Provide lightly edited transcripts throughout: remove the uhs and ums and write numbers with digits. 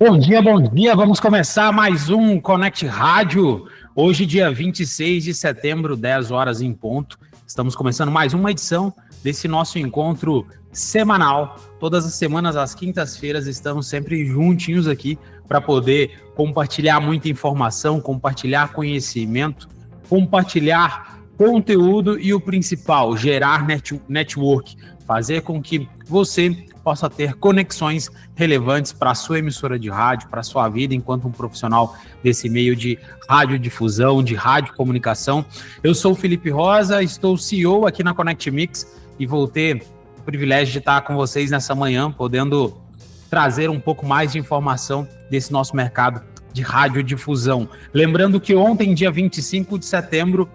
Bom dia, bom dia. Vamos começar mais um Connect Rádio. Hoje, dia 26 de setembro, 10 horas em ponto. Estamos começando mais uma edição desse nosso encontro semanal. Todas as semanas, às quintas-feiras, estamos sempre juntinhos aqui para poder compartilhar muita informação, compartilhar conhecimento, compartilhar conteúdo e o principal, gerar network, fazer com que você possa ter conexões relevantes para a sua emissora de rádio, para a sua vida enquanto um profissional desse meio de radiodifusão, de radiocomunicação. Eu sou o Felipe Rosa, estou CEO aqui na Connect Mix e vou ter o privilégio de estar com vocês nessa manhã, podendo trazer um pouco mais de informação desse nosso mercado de radiodifusão. Lembrando que ontem, dia 25 de setembro,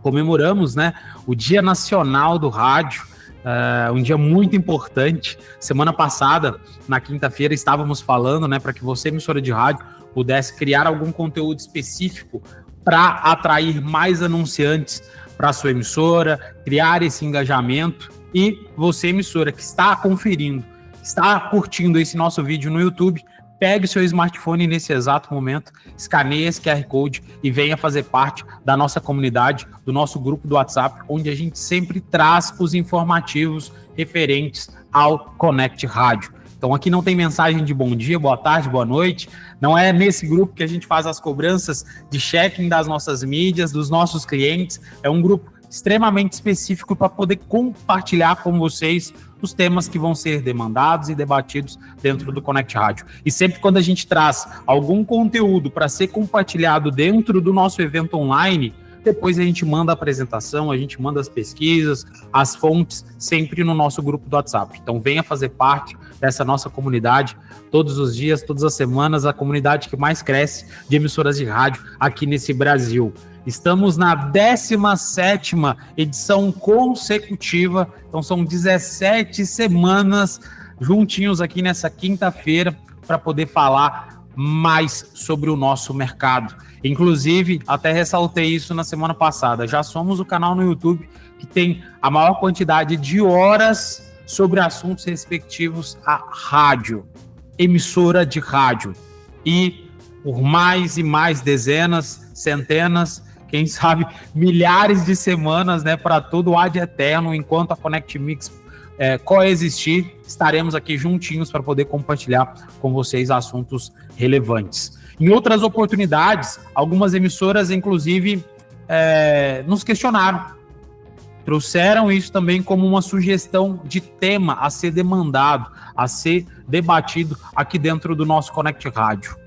comemoramos, o Dia Nacional do Rádio. Um dia muito importante. Semana passada, na quinta-feira, estávamos falando, para que você, emissora de rádio, pudesse criar algum conteúdo específico para atrair mais anunciantes para a sua emissora, criar esse engajamento. E você, emissora, que está conferindo, está curtindo esse nosso vídeo no YouTube, pegue o seu smartphone nesse exato momento, escaneie esse QR Code e venha fazer parte da nossa comunidade, do nosso grupo do WhatsApp, onde a gente sempre traz os informativos referentes ao Connect Rádio. Então aqui não tem mensagem de bom dia, boa tarde, boa noite. Não é nesse grupo que a gente faz as cobranças de check-in das nossas mídias, dos nossos clientes. É um grupo extremamente específico para poder compartilhar com vocês os temas que vão ser demandados e debatidos dentro do Connect Rádio. E sempre quando a gente traz algum conteúdo para ser compartilhado dentro do nosso evento online, depois a gente manda a apresentação, a gente manda as pesquisas, as fontes, sempre no nosso grupo do WhatsApp. Então venha fazer parte dessa nossa comunidade todos os dias, todas as semanas, a comunidade que mais cresce de emissoras de rádio aqui nesse Brasil. Estamos na 17ª edição consecutiva, então são 17 semanas juntinhos aqui nessa quinta-feira para poder falar mais sobre o nosso mercado. Inclusive, até ressaltei isso na semana passada, já somos o canal no YouTube que tem a maior quantidade de horas sobre assuntos respectivos à rádio, emissora de rádio. E por mais e mais dezenas, centenas, quem sabe milhares de semanas, para todo ad eterno, enquanto a Connect Mix coexistir, estaremos aqui juntinhos para poder compartilhar com vocês assuntos relevantes. Em outras oportunidades, algumas emissoras, inclusive, nos questionaram, trouxeram isso também como uma sugestão de tema a ser demandado, a ser debatido aqui dentro do nosso Connect Rádio.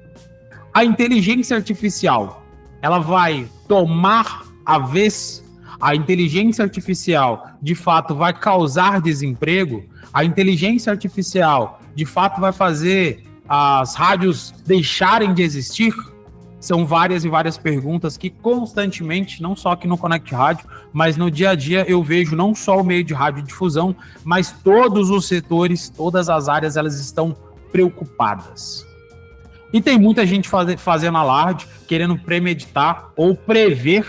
A inteligência artificial, ela vai tomar a vez? A inteligência artificial, de fato, vai causar desemprego? A inteligência artificial, de fato, vai fazer as rádios deixarem de existir? São várias e várias perguntas que constantemente, não só aqui no Connect Rádio, mas no dia a dia eu vejo não só o meio de radiodifusão, mas todos os setores, todas as áreas, elas estão preocupadas. E tem muita gente fazendo alarde, querendo premeditar ou prever,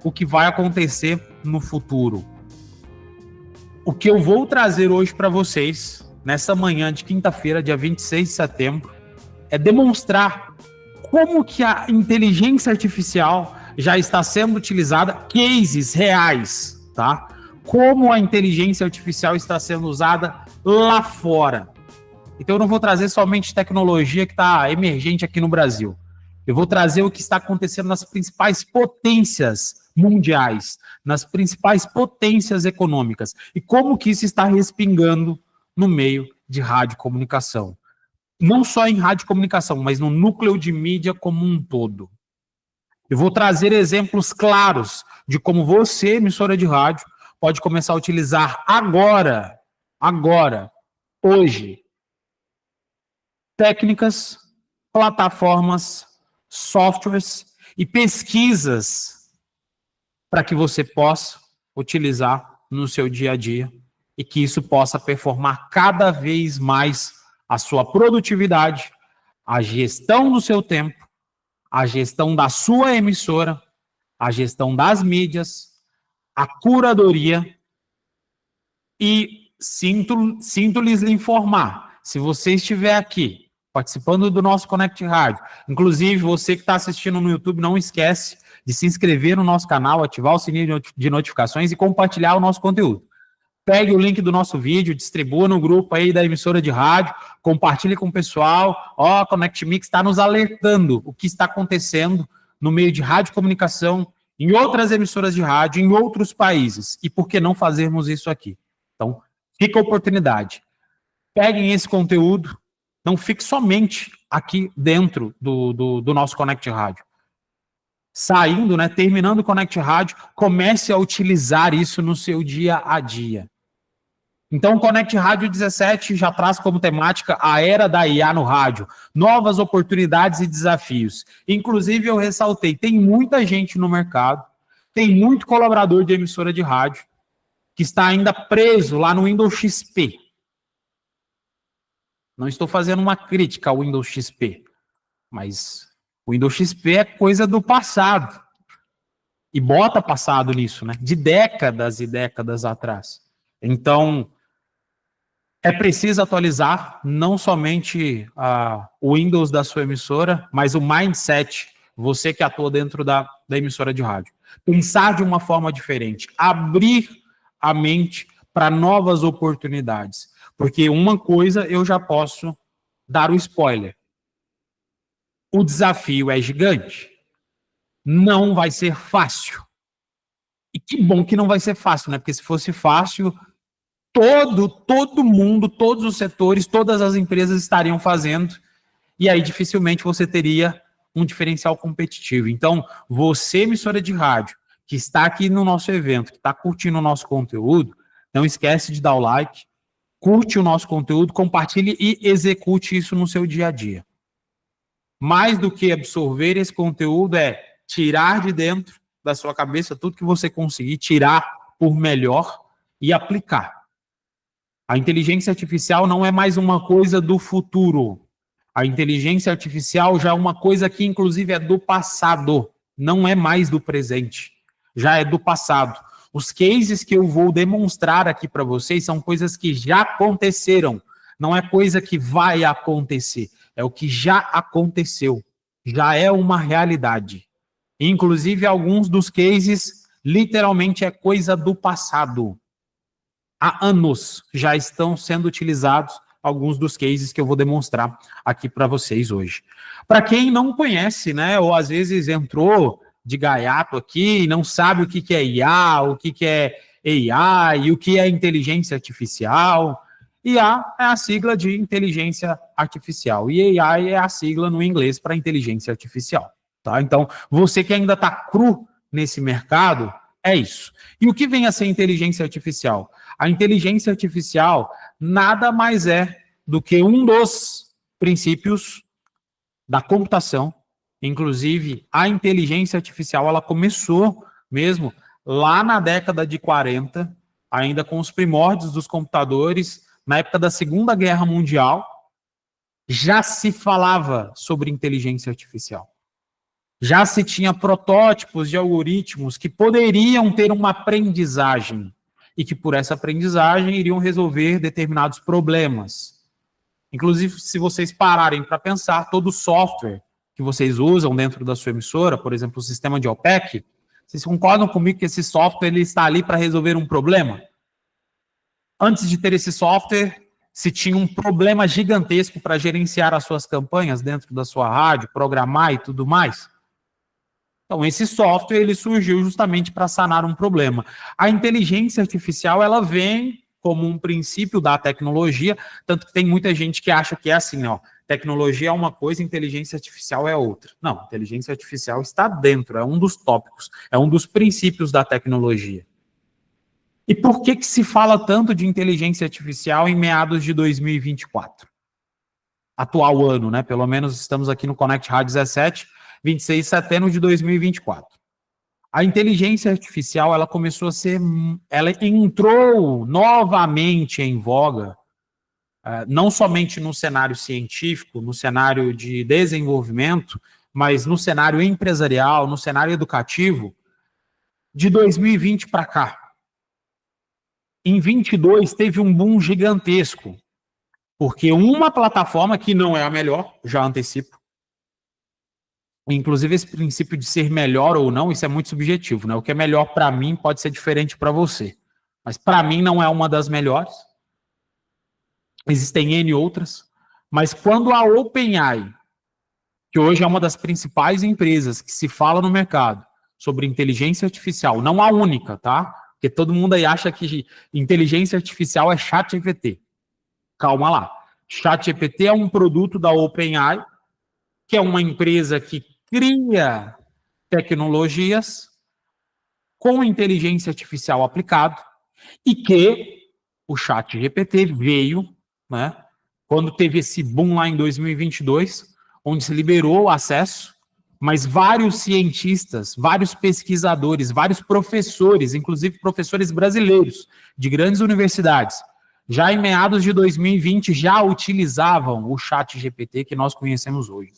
o que vai acontecer no futuro. O que eu vou trazer hoje para vocês, nessa manhã de quinta-feira, dia 26 de setembro, é demonstrar como que a inteligência artificial já está sendo utilizada, cases reais, tá? Como a inteligência artificial está sendo usada lá fora. Então eu não vou trazer somente tecnologia que está emergente aqui no Brasil. Eu vou trazer o que está acontecendo nas principais potências mundiais, nas principais potências econômicas, e como que isso está respingando no meio de radiocomunicação. Não só em radiocomunicação, mas no núcleo de mídia como um todo. Eu vou trazer exemplos claros de como você, emissora de rádio, pode começar a utilizar agora, hoje, técnicas, plataformas, softwares e pesquisas para que você possa utilizar no seu dia a dia e que isso possa performar cada vez mais a sua produtividade, a gestão do seu tempo, a gestão da sua emissora, a gestão das mídias, a curadoria e sinto lhes informar, se você estiver aqui participando do nosso Connect Rádio. Inclusive, você que está assistindo no YouTube, não esquece de se inscrever no nosso canal, ativar o sininho de notificações e compartilhar o nosso conteúdo. Pegue o link do nosso vídeo, distribua no grupo aí da emissora de rádio, compartilhe com o pessoal. Ó, Connect Mix está nos alertando o que está acontecendo no meio de rádio e comunicação, em outras emissoras de rádio, em outros países. E por que não fazermos isso aqui? Então, fica a oportunidade. Peguem esse conteúdo, não fique somente aqui dentro do nosso Connect Rádio. Saindo, né, terminando o Connect Rádio, comece a utilizar isso no seu dia a dia. Então, o Connect Rádio 17 já traz como temática a era da IA no rádio, novas oportunidades e desafios. Inclusive, eu ressaltei, tem muita gente no mercado, tem muito colaborador de emissora de rádio que está ainda preso lá no Windows XP. Não estou fazendo uma crítica ao Windows XP, mas o Windows XP é coisa do passado. E bota passado nisso, né? De décadas e décadas atrás. Então, é preciso atualizar não somente o Windows da sua emissora, mas o mindset, você que atua dentro da emissora de rádio. Pensar de uma forma diferente, abrir a mente para novas oportunidades. Porque uma coisa eu já posso dar o spoiler. O desafio é gigante. Não vai ser fácil. E que bom que não vai ser fácil, né? Porque se fosse fácil, todo mundo, todos os setores, todas as empresas estariam fazendo, e aí dificilmente você teria um diferencial competitivo. Então, você, emissora de rádio, que está aqui no nosso evento, que está curtindo o nosso conteúdo, não esquece de dar o like, curte o nosso conteúdo, compartilhe e execute isso no seu dia a dia. Mais do que absorver esse conteúdo é tirar de dentro da sua cabeça tudo que você conseguir tirar por melhor e aplicar. A inteligência artificial não é mais uma coisa do futuro. A inteligência artificial já é uma coisa que, inclusive, é do passado. Não é mais do presente. Já é do passado. Os cases que eu vou demonstrar aqui para vocês são coisas que já aconteceram. Não é coisa que vai acontecer. É o que já aconteceu. Já é uma realidade. Inclusive, alguns dos cases, literalmente, é coisa do passado. Há anos já estão sendo utilizados alguns dos cases que eu vou demonstrar aqui para vocês hoje. Para quem não conhece, né, ou às vezes entrou de gaiato aqui e não sabe o que é IA, o que é AI, o que é inteligência artificial. IA é a sigla de inteligência artificial e AI é a sigla no inglês para inteligência artificial. Tá? Então, você que ainda está cru nesse mercado, é isso. E o que vem a ser inteligência artificial? A inteligência artificial nada mais é do que um dos princípios da computação. Inclusive, a inteligência artificial ela começou mesmo lá na década de 40, ainda com os primórdios dos computadores, na época da Segunda Guerra Mundial, já se falava sobre inteligência artificial. Já se tinha protótipos de algoritmos que poderiam ter uma aprendizagem e que por essa aprendizagem iriam resolver determinados problemas. Inclusive, se vocês pararem para pensar, todo software que vocês usam dentro da sua emissora, por exemplo, o sistema de OPEC, vocês concordam comigo que esse software ele está ali para resolver um problema? Antes de ter esse software, se tinha um problema gigantesco para gerenciar as suas campanhas dentro da sua rádio, programar e tudo mais. Então, esse software ele surgiu justamente para sanar um problema. A inteligência artificial ela vem como um princípio da tecnologia, tanto que tem muita gente que acha que é assim, ó, tecnologia é uma coisa, inteligência artificial é outra. Não, inteligência artificial está dentro, é um dos tópicos, é um dos princípios da tecnologia. E por que se fala tanto de inteligência artificial em meados de 2024? Atual ano, né? Pelo menos estamos aqui no Connect Rádio 17, 26 de setembro de 2024. A inteligência artificial, ela começou a ser, ela entrou novamente em voga, não somente no cenário científico, no cenário de desenvolvimento, mas no cenário empresarial, no cenário educativo, de 2020 para cá. Em 22 teve um boom gigantesco, Porque uma plataforma que não é a melhor, já antecipo, inclusive esse princípio de ser melhor ou não, isso é muito subjetivo, né? O que é melhor para mim pode ser diferente para você. Mas para mim não é uma das melhores. Existem N outras. Mas quando a OpenAI, que hoje é uma das principais empresas que se fala no mercado sobre inteligência artificial, não a única, tá? Porque todo mundo aí acha que inteligência artificial é ChatGPT. Calma lá. ChatGPT é um produto da OpenAI, que é uma empresa que cria tecnologias com inteligência artificial aplicado e que o ChatGPT veio, né, quando teve esse boom lá em 2022, onde se liberou o acesso, mas vários cientistas, vários pesquisadores, vários professores, inclusive professores brasileiros de grandes universidades, já em meados de 2020 já utilizavam o ChatGPT que nós conhecemos hoje.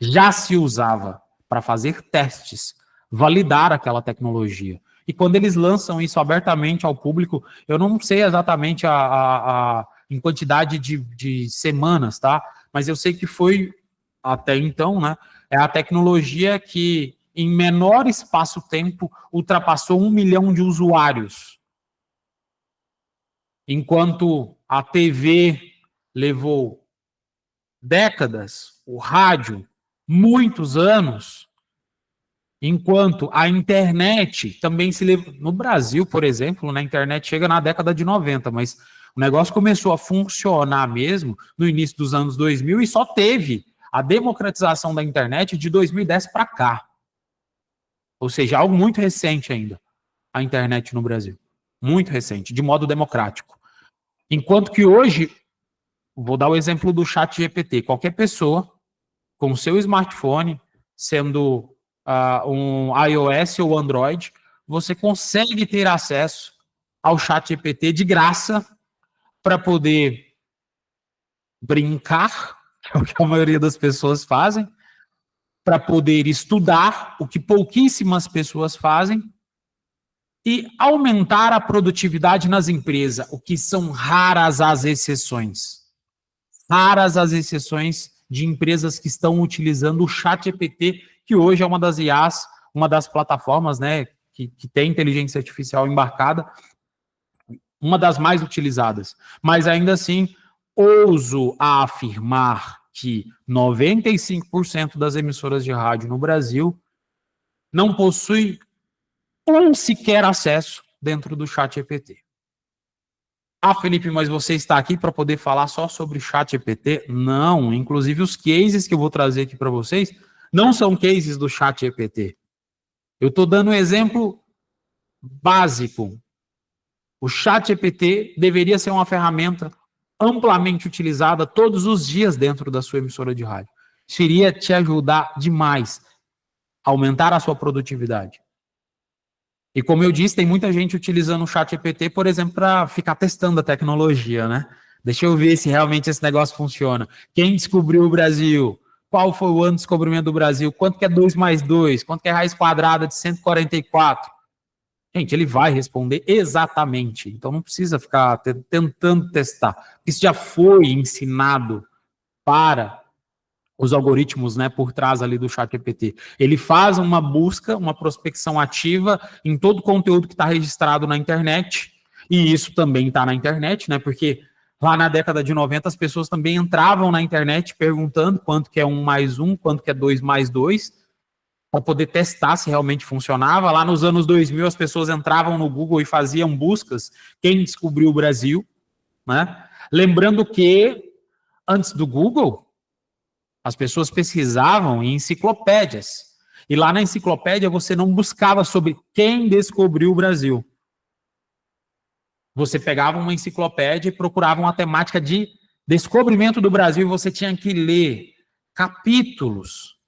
Já se usava para fazer testes, validar aquela tecnologia. E quando eles lançam isso abertamente ao público, eu não sei exatamente em quantidade de semanas, tá? Mas eu sei que foi, até então, né? É a tecnologia que, em menor espaço-tempo, ultrapassou 1 milhão de usuários. Enquanto a TV levou décadas, o rádio, muitos anos, enquanto a internet também se levou. No Brasil, por exemplo, na internet chega na década de 90, mas o negócio começou a funcionar mesmo no início dos anos 2000 e só teve a democratização da internet de 2010 para cá. Ou seja, algo muito recente ainda, a internet no Brasil. Muito recente, de modo democrático. Enquanto que hoje, vou dar o exemplo do ChatGPT. Qualquer pessoa com o seu smartphone, sendo um iOS ou Android, você consegue ter acesso ao ChatGPT de graça para poder brincar, que é o que a maioria das pessoas fazem, para poder estudar, o que pouquíssimas pessoas fazem, e aumentar a produtividade nas empresas, o que são raras as exceções. Raras as exceções de empresas que estão utilizando o ChatGPT, que hoje é uma das IAs, uma das plataformas, né, que tem inteligência artificial embarcada, uma das mais utilizadas. Mas ainda assim, ouso a afirmar que 95% das emissoras de rádio no Brasil não possui um sequer acesso dentro do ChatGPT. Ah, Felipe, mas você está aqui para poder falar só sobre o ChatGPT? Não, inclusive os cases que eu vou trazer aqui para vocês não são cases do ChatGPT. Eu estou dando um exemplo básico. O ChatGPT deveria ser uma ferramenta amplamente utilizada todos os dias dentro da sua emissora de rádio. Isso iria te ajudar demais a aumentar a sua produtividade. E como eu disse, tem muita gente utilizando o ChatGPT, por exemplo, para ficar testando a tecnologia, né? Deixa eu ver se realmente esse negócio funciona. Quem descobriu o Brasil? Qual foi o ano do descobrimento do Brasil? Quanto que é 2 mais 2? Quanto que é raiz quadrada de 144? Gente, ele vai responder exatamente. Então não precisa ficar tentando testar. Isso já foi ensinado para os algoritmos, né, por trás ali do ChatGPT. Ele faz uma busca, uma prospecção ativa em todo o conteúdo que está registrado na internet, e isso também está na internet, né, porque lá na década de 90 as pessoas também entravam na internet perguntando quanto que é 1 mais 1, quanto que é 2 mais 2, para poder testar se realmente funcionava. Lá nos anos 2000 as pessoas entravam no Google e faziam buscas, quem descobriu o Brasil, né? Lembrando que antes do Google, as pessoas pesquisavam em enciclopédias. E lá na enciclopédia você não buscava sobre quem descobriu o Brasil. Você pegava uma enciclopédia e procurava uma temática de descobrimento do Brasil e você tinha que ler capítulos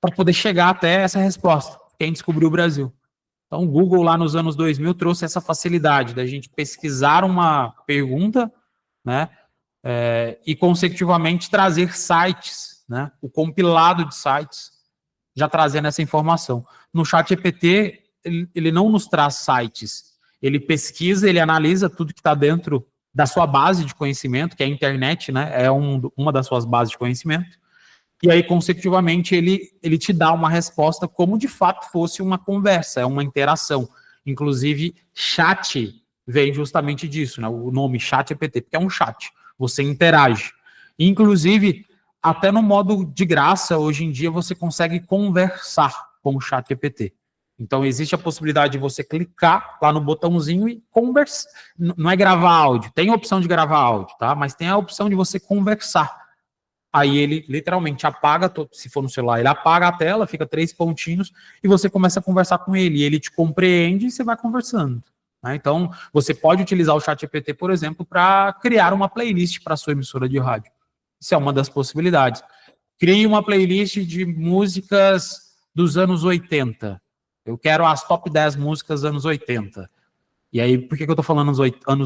para poder chegar até essa resposta. Quem descobriu o Brasil? Então o Google lá nos anos 2000 trouxe essa facilidade da gente pesquisar uma pergunta, né? E consecutivamente trazer sites, né, o compilado de sites, já trazendo essa informação. No ChatGPT, ele não nos traz sites, ele pesquisa, ele analisa tudo que está dentro da sua base de conhecimento, que é a internet, né? É uma das suas bases de conhecimento. E aí, consecutivamente, ele te dá uma resposta como de fato fosse uma conversa, é uma interação. Inclusive, chat vem justamente disso, né? O nome ChatGPT, porque é um chat, você interage. Inclusive, até no modo de graça, hoje em dia, você consegue conversar com o ChatGPT. Então, existe a possibilidade de você clicar lá no botãozinho e conversar. Não é gravar áudio, tem a opção de gravar áudio, tá? Mas tem a opção de você conversar. Aí ele literalmente apaga, se for no celular, ele apaga a tela, fica 3 pontinhos, e você começa a conversar com ele. E ele te compreende e você vai conversando. Né? Então, você pode utilizar o ChatGPT, por exemplo, para criar uma playlist para a sua emissora de rádio. Isso é uma das possibilidades. Crie uma playlist de músicas dos anos 80. Eu quero as top 10 músicas dos anos 80. E aí, por que eu estou falando anos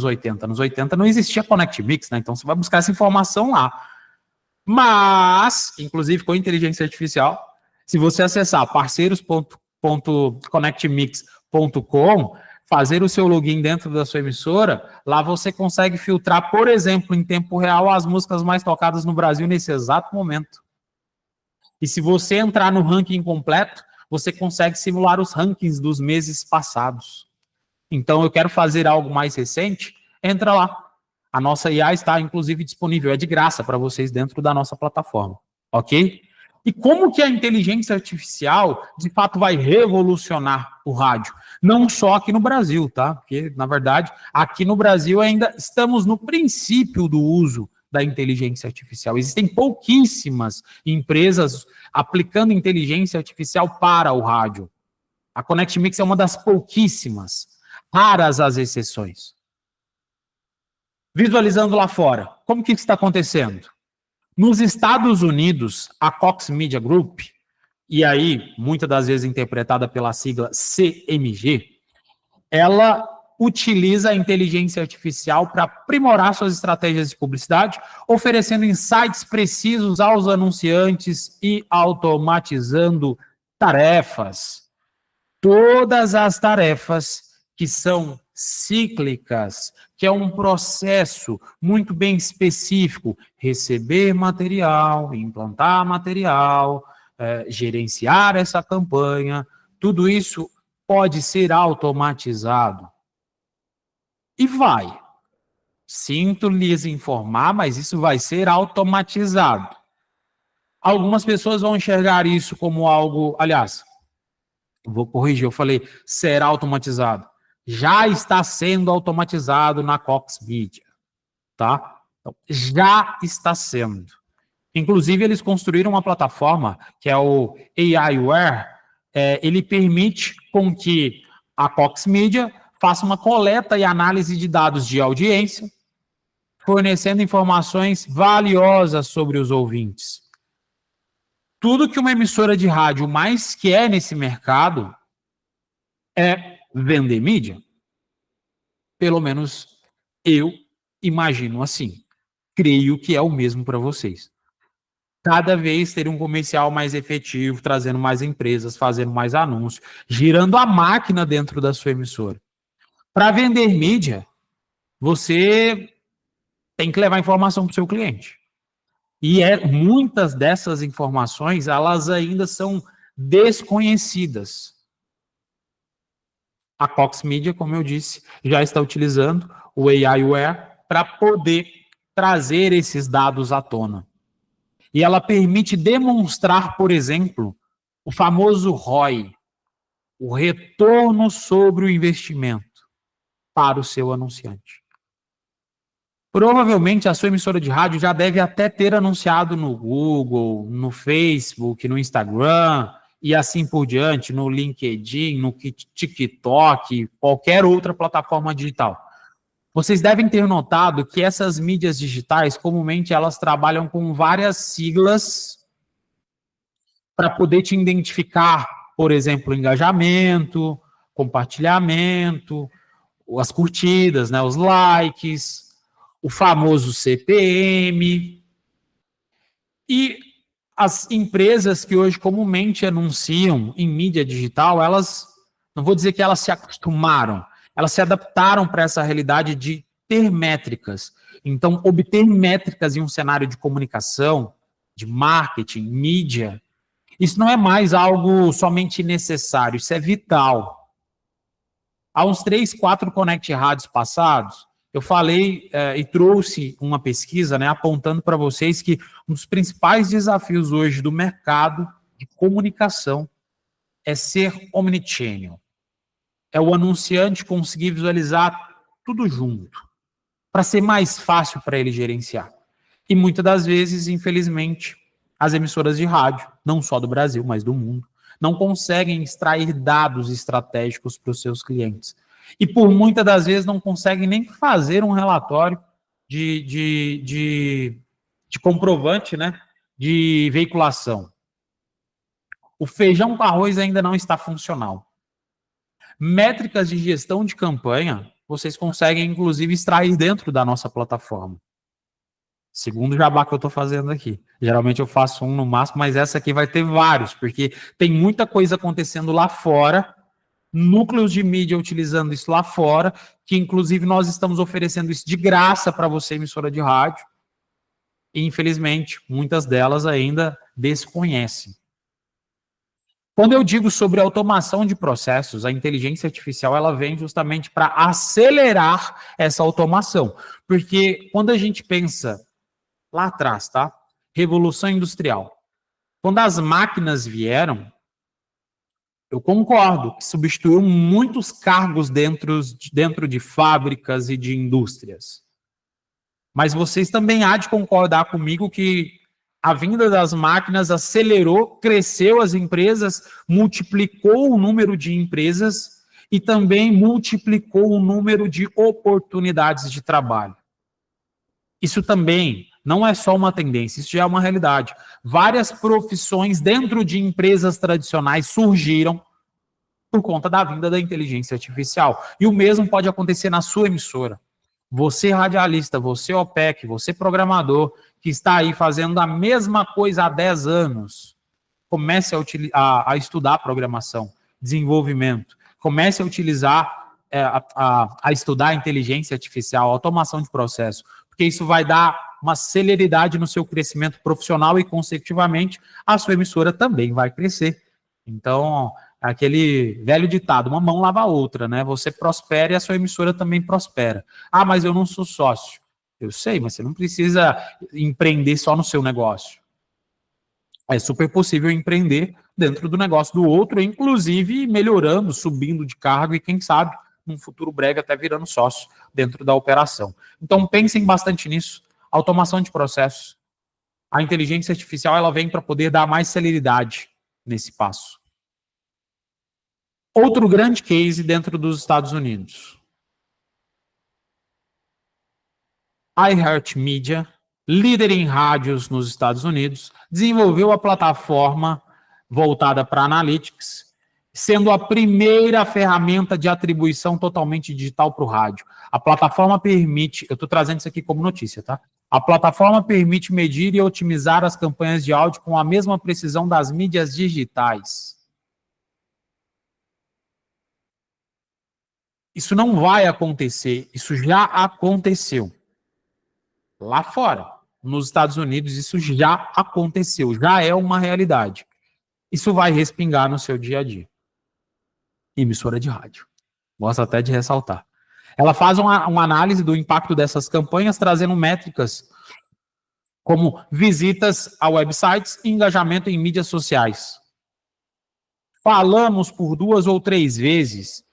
80? Anos 80 não existia Connect Mix, né? Então você vai buscar essa informação lá. Mas, inclusive com inteligência artificial, se você acessar parceiros.connectmix.com, fazer o seu login dentro da sua emissora, lá você consegue filtrar, por exemplo, em tempo real, as músicas mais tocadas no Brasil nesse exato momento. E se você entrar no ranking completo, você consegue simular os rankings dos meses passados. Então, eu quero fazer algo mais recente, entra lá. A nossa IA está, inclusive, disponível, é de graça para vocês dentro da nossa plataforma, ok? E como que a inteligência artificial, de fato, vai revolucionar o rádio? Não só aqui no Brasil, tá? Porque, na verdade, aqui no Brasil ainda estamos no princípio do uso da inteligência artificial. Existem pouquíssimas empresas aplicando inteligência artificial para o rádio. A Connect Mix é uma das pouquíssimas, raras as exceções. Visualizando lá fora, como que isso está acontecendo? Nos Estados Unidos, a Cox Media Group, e aí muitas das vezes interpretada pela sigla CMG, ela utiliza a inteligência artificial para aprimorar suas estratégias de publicidade, oferecendo insights precisos aos anunciantes e automatizando tarefas. Todas as tarefas que são cíclicas, que é um processo muito bem específico, receber material, implantar material, gerenciar essa campanha, tudo isso pode ser automatizado. E vai. Sinto lhes informar, mas isso vai ser automatizado. Algumas pessoas vão enxergar isso como algo, aliás, vou corrigir, eu falei, será automatizado. Já está sendo automatizado na Cox Media, tá? Então, já está sendo. Inclusive, eles construíram uma plataforma, que é o AIware, ele permite com que a Cox Media faça uma coleta e análise de dados de audiência, fornecendo informações valiosas sobre os ouvintes. Tudo que uma emissora de rádio mais quer nesse mercado é vender mídia. Pelo menos eu imagino assim. Creio que é o mesmo para vocês. Cada vez ter um comercial mais efetivo, trazendo mais empresas, fazendo mais anúncios, girando a máquina dentro da sua emissora. Para vender mídia, você tem que levar informação para o seu cliente. E muitas dessas informações, elas ainda são desconhecidas. A Cox Media, como eu disse, já está utilizando o AIware para poder trazer esses dados à tona. E ela permite demonstrar, por exemplo, o famoso ROI, o retorno sobre o investimento para o seu anunciante. Provavelmente a sua emissora de rádio já deve até ter anunciado no Google, no Facebook, no Instagram e assim por diante, no LinkedIn, no TikTok, qualquer outra plataforma digital. Vocês devem ter notado que essas mídias digitais, comumente, elas trabalham com várias siglas para poder te identificar, por exemplo, engajamento, compartilhamento, as curtidas, né, os likes, o famoso CPM. E as empresas que hoje comumente anunciam em mídia digital, elas, não vou dizer que elas se acostumaram, elas se adaptaram para essa realidade de ter métricas. Então, obter métricas em um cenário de comunicação, de marketing, mídia, isso não é mais algo somente necessário, isso é vital. Há uns 3, 4 Connect Rádios passados, eu falei e trouxe uma pesquisa, né, apontando para vocês que um dos principais desafios hoje do mercado de comunicação é ser omnichannel. É o anunciante conseguir visualizar tudo junto, para ser mais fácil para ele gerenciar. E muitas das vezes, infelizmente, as emissoras de rádio, não só do Brasil, mas do mundo, não conseguem extrair dados estratégicos para os seus clientes. E por muitas das vezes não conseguem nem fazer um relatório de comprovante, né, de veiculação. O feijão com arroz ainda não está funcional. Métricas de gestão de campanha, vocês conseguem, inclusive, extrair dentro da nossa plataforma. Segundo jabá que eu estou fazendo aqui. Geralmente eu faço um no máximo, mas essa aqui vai ter vários, porque tem muita coisa acontecendo lá fora, núcleos de mídia utilizando isso lá fora, que inclusive nós estamos oferecendo isso de graça para você, emissora de rádio, e infelizmente muitas delas ainda desconhecem. Quando eu digo sobre automação de processos, a inteligência artificial ela vem justamente para acelerar essa automação, porque quando a gente pensa lá atrás, tá? Revolução Industrial. Quando as máquinas vieram, eu concordo que substituiu muitos cargos dentro de fábricas e de indústrias. Mas vocês também há de concordar comigo que a vinda das máquinas acelerou, cresceu as empresas, multiplicou o número de empresas e também multiplicou o número de oportunidades de trabalho. Isso também não é só uma tendência, isso já é uma realidade. Várias profissões dentro de empresas tradicionais surgiram por conta da vinda da inteligência artificial. E o mesmo pode acontecer na sua emissora. Você radialista, você OPEC, você programador, que está aí fazendo a mesma coisa há 10 anos, comece a estudar programação, desenvolvimento, comece a utilizar, a estudar inteligência artificial, automação de processo, porque isso vai dar uma celeridade no seu crescimento profissional e, consecutivamente, a sua emissora também vai crescer. Então, aquele velho ditado, uma mão lava a outra, né? Você prospera e a sua emissora também prospera. Ah, mas eu não sou sócio. Eu sei, mas você não precisa empreender só no seu negócio. É super possível empreender dentro do negócio do outro, inclusive melhorando, subindo de cargo e, quem sabe, num futuro breve até virando sócio dentro da operação. Então, pensem bastante nisso. Automação de processos. A inteligência artificial ela vem para poder dar mais celeridade nesse passo. Outro grande case dentro dos Estados Unidos. iHeartMedia, líder em rádios nos Estados Unidos, desenvolveu a plataforma voltada para Analytics, sendo a primeira ferramenta de atribuição totalmente digital para o rádio. A plataforma permite, eu estou trazendo isso aqui como notícia, tá? A plataforma permite medir e otimizar as campanhas de áudio com a mesma precisão das mídias digitais. Isso não vai acontecer, isso já aconteceu. Lá fora, nos Estados Unidos, isso já aconteceu, já é uma realidade. Isso vai respingar no seu dia a dia. Emissora de rádio. Gosto até de ressaltar. Ela faz uma análise do impacto dessas campanhas, trazendo métricas como visitas a websites e engajamento em mídias sociais. Falamos por 2 ou 3 vezes,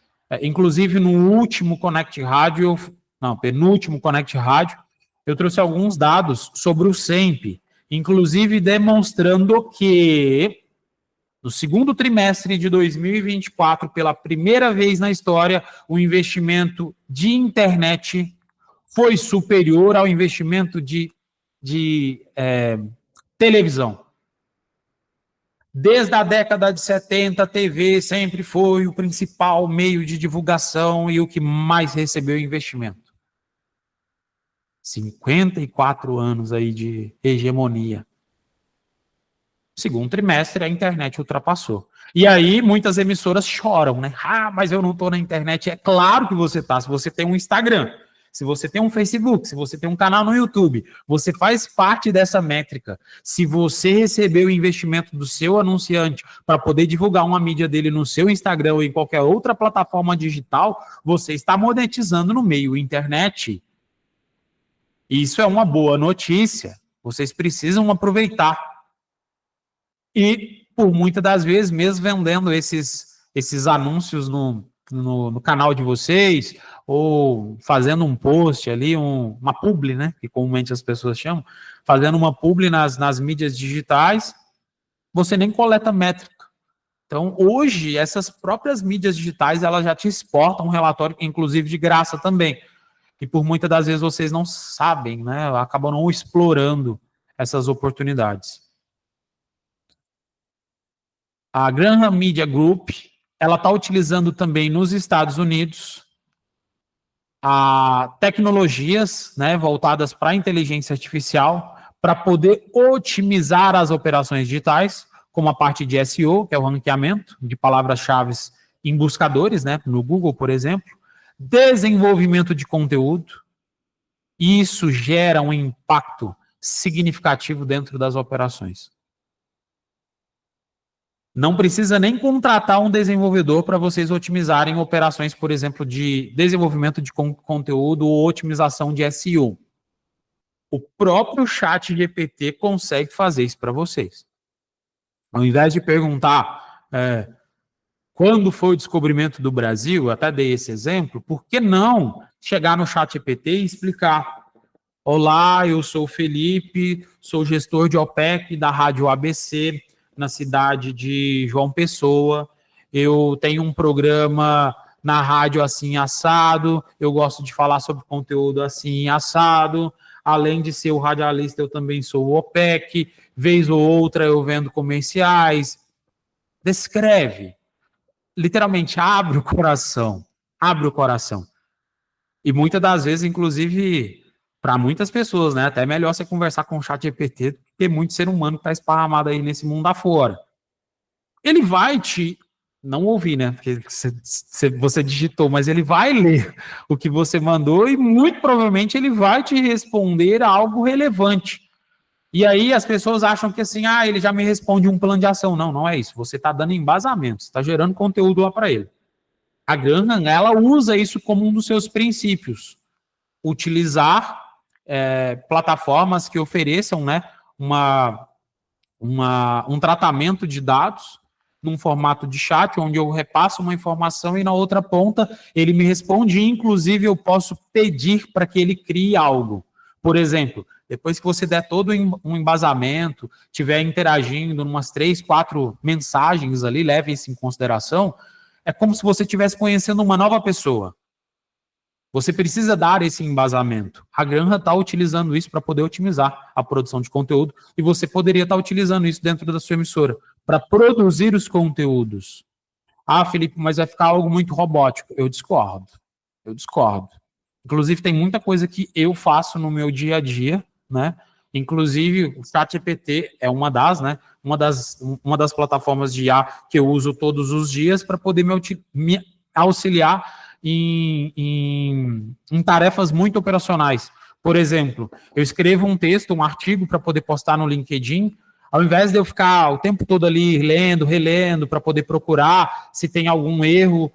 inclusive no último Connect Rádio, penúltimo Connect Rádio, eu trouxe alguns dados sobre o SEMP, inclusive demonstrando que no segundo trimestre de 2024, pela primeira vez na história, o investimento de internet foi superior ao investimento de televisão. Desde a década de 70, a TV sempre foi o principal meio de divulgação e o que mais recebeu investimento. 54 anos aí de hegemonia. Segundo trimestre, a internet ultrapassou. E aí, muitas emissoras choram, né? Ah, mas eu não estou na internet. É claro que você está, se você tem um Instagram. Se você tem um Facebook, se você tem um canal no YouTube, você faz parte dessa métrica. Se você recebeu o investimento do seu anunciante para poder divulgar uma mídia dele no seu Instagram ou em qualquer outra plataforma digital, você está monetizando no meio internet. Isso é uma boa notícia. Vocês precisam aproveitar. E, por muitas das vezes, mesmo vendendo esses anúncios no canal de vocês, ou fazendo um post ali, uma publi, né, que comumente as pessoas chamam, fazendo uma publi nas mídias digitais, você nem coleta métrica. Então, hoje, essas próprias mídias digitais, elas já te exportam um relatório, inclusive de graça também. E por muitas das vezes vocês não sabem, né, acabam não explorando essas oportunidades. A Graham Media Group, ela está utilizando também nos Estados Unidos tecnologias, né, voltadas para a inteligência artificial para poder otimizar as operações digitais, como a parte de SEO, que é o ranqueamento de palavras-chave em buscadores, né, no Google, por exemplo, desenvolvimento de conteúdo, e isso gera um impacto significativo dentro das operações. Não precisa nem contratar um desenvolvedor para vocês otimizarem operações, por exemplo, de desenvolvimento de conteúdo ou otimização de SEO. O próprio ChatGPT consegue fazer isso para vocês. Ao invés de perguntar quando foi o descobrimento do Brasil, eu até dei esse exemplo, por que não chegar no ChatGPT e explicar: olá, eu sou o Felipe, sou gestor de OPEC da Rádio ABC, na cidade de João Pessoa. Eu tenho um programa na rádio assim assado, eu gosto de falar sobre conteúdo assim assado. Além de ser o radialista, eu também sou o OPEC. Vez ou outra eu vendo comerciais. Descreve. Literalmente, abre o coração. Abre o coração. E muitas das vezes, inclusive, para muitas pessoas, né? Até é melhor você conversar com o ChatGPT, porque muito ser humano está esparramado aí nesse mundo afora. Ele vai te não ouvir, né? Porque você digitou, mas ele vai ler o que você mandou e muito provavelmente ele vai te responder algo relevante. E aí as pessoas acham que assim, ele já me responde um plano de ação. Não, não é isso. Você está dando embasamento, você está gerando conteúdo lá para ele. A Graham, ela usa isso como um dos seus princípios. Utilizar plataformas que ofereçam, né, um tratamento de dados num formato de chat, onde eu repasso uma informação e na outra ponta ele me responde, e inclusive eu posso pedir para que ele crie algo. Por exemplo, depois que você der todo um embasamento, estiver interagindo em umas 3, 4 mensagens ali, leve isso em consideração, é como se você estivesse conhecendo uma nova pessoa. Você precisa dar esse embasamento. A Graham está utilizando isso para poder otimizar a produção de conteúdo e você poderia estar utilizando isso dentro da sua emissora para produzir os conteúdos. Felipe, mas vai ficar algo muito robótico. Eu discordo. Inclusive, tem muita coisa que eu faço no meu dia a dia, né? Inclusive, o ChatGPT é uma das plataformas de IA que eu uso todos os dias para poder me auxiliar em tarefas muito operacionais. Por exemplo, eu escrevo um texto, um artigo para poder postar no LinkedIn, ao invés de eu ficar o tempo todo ali lendo, relendo, para poder procurar se tem algum erro,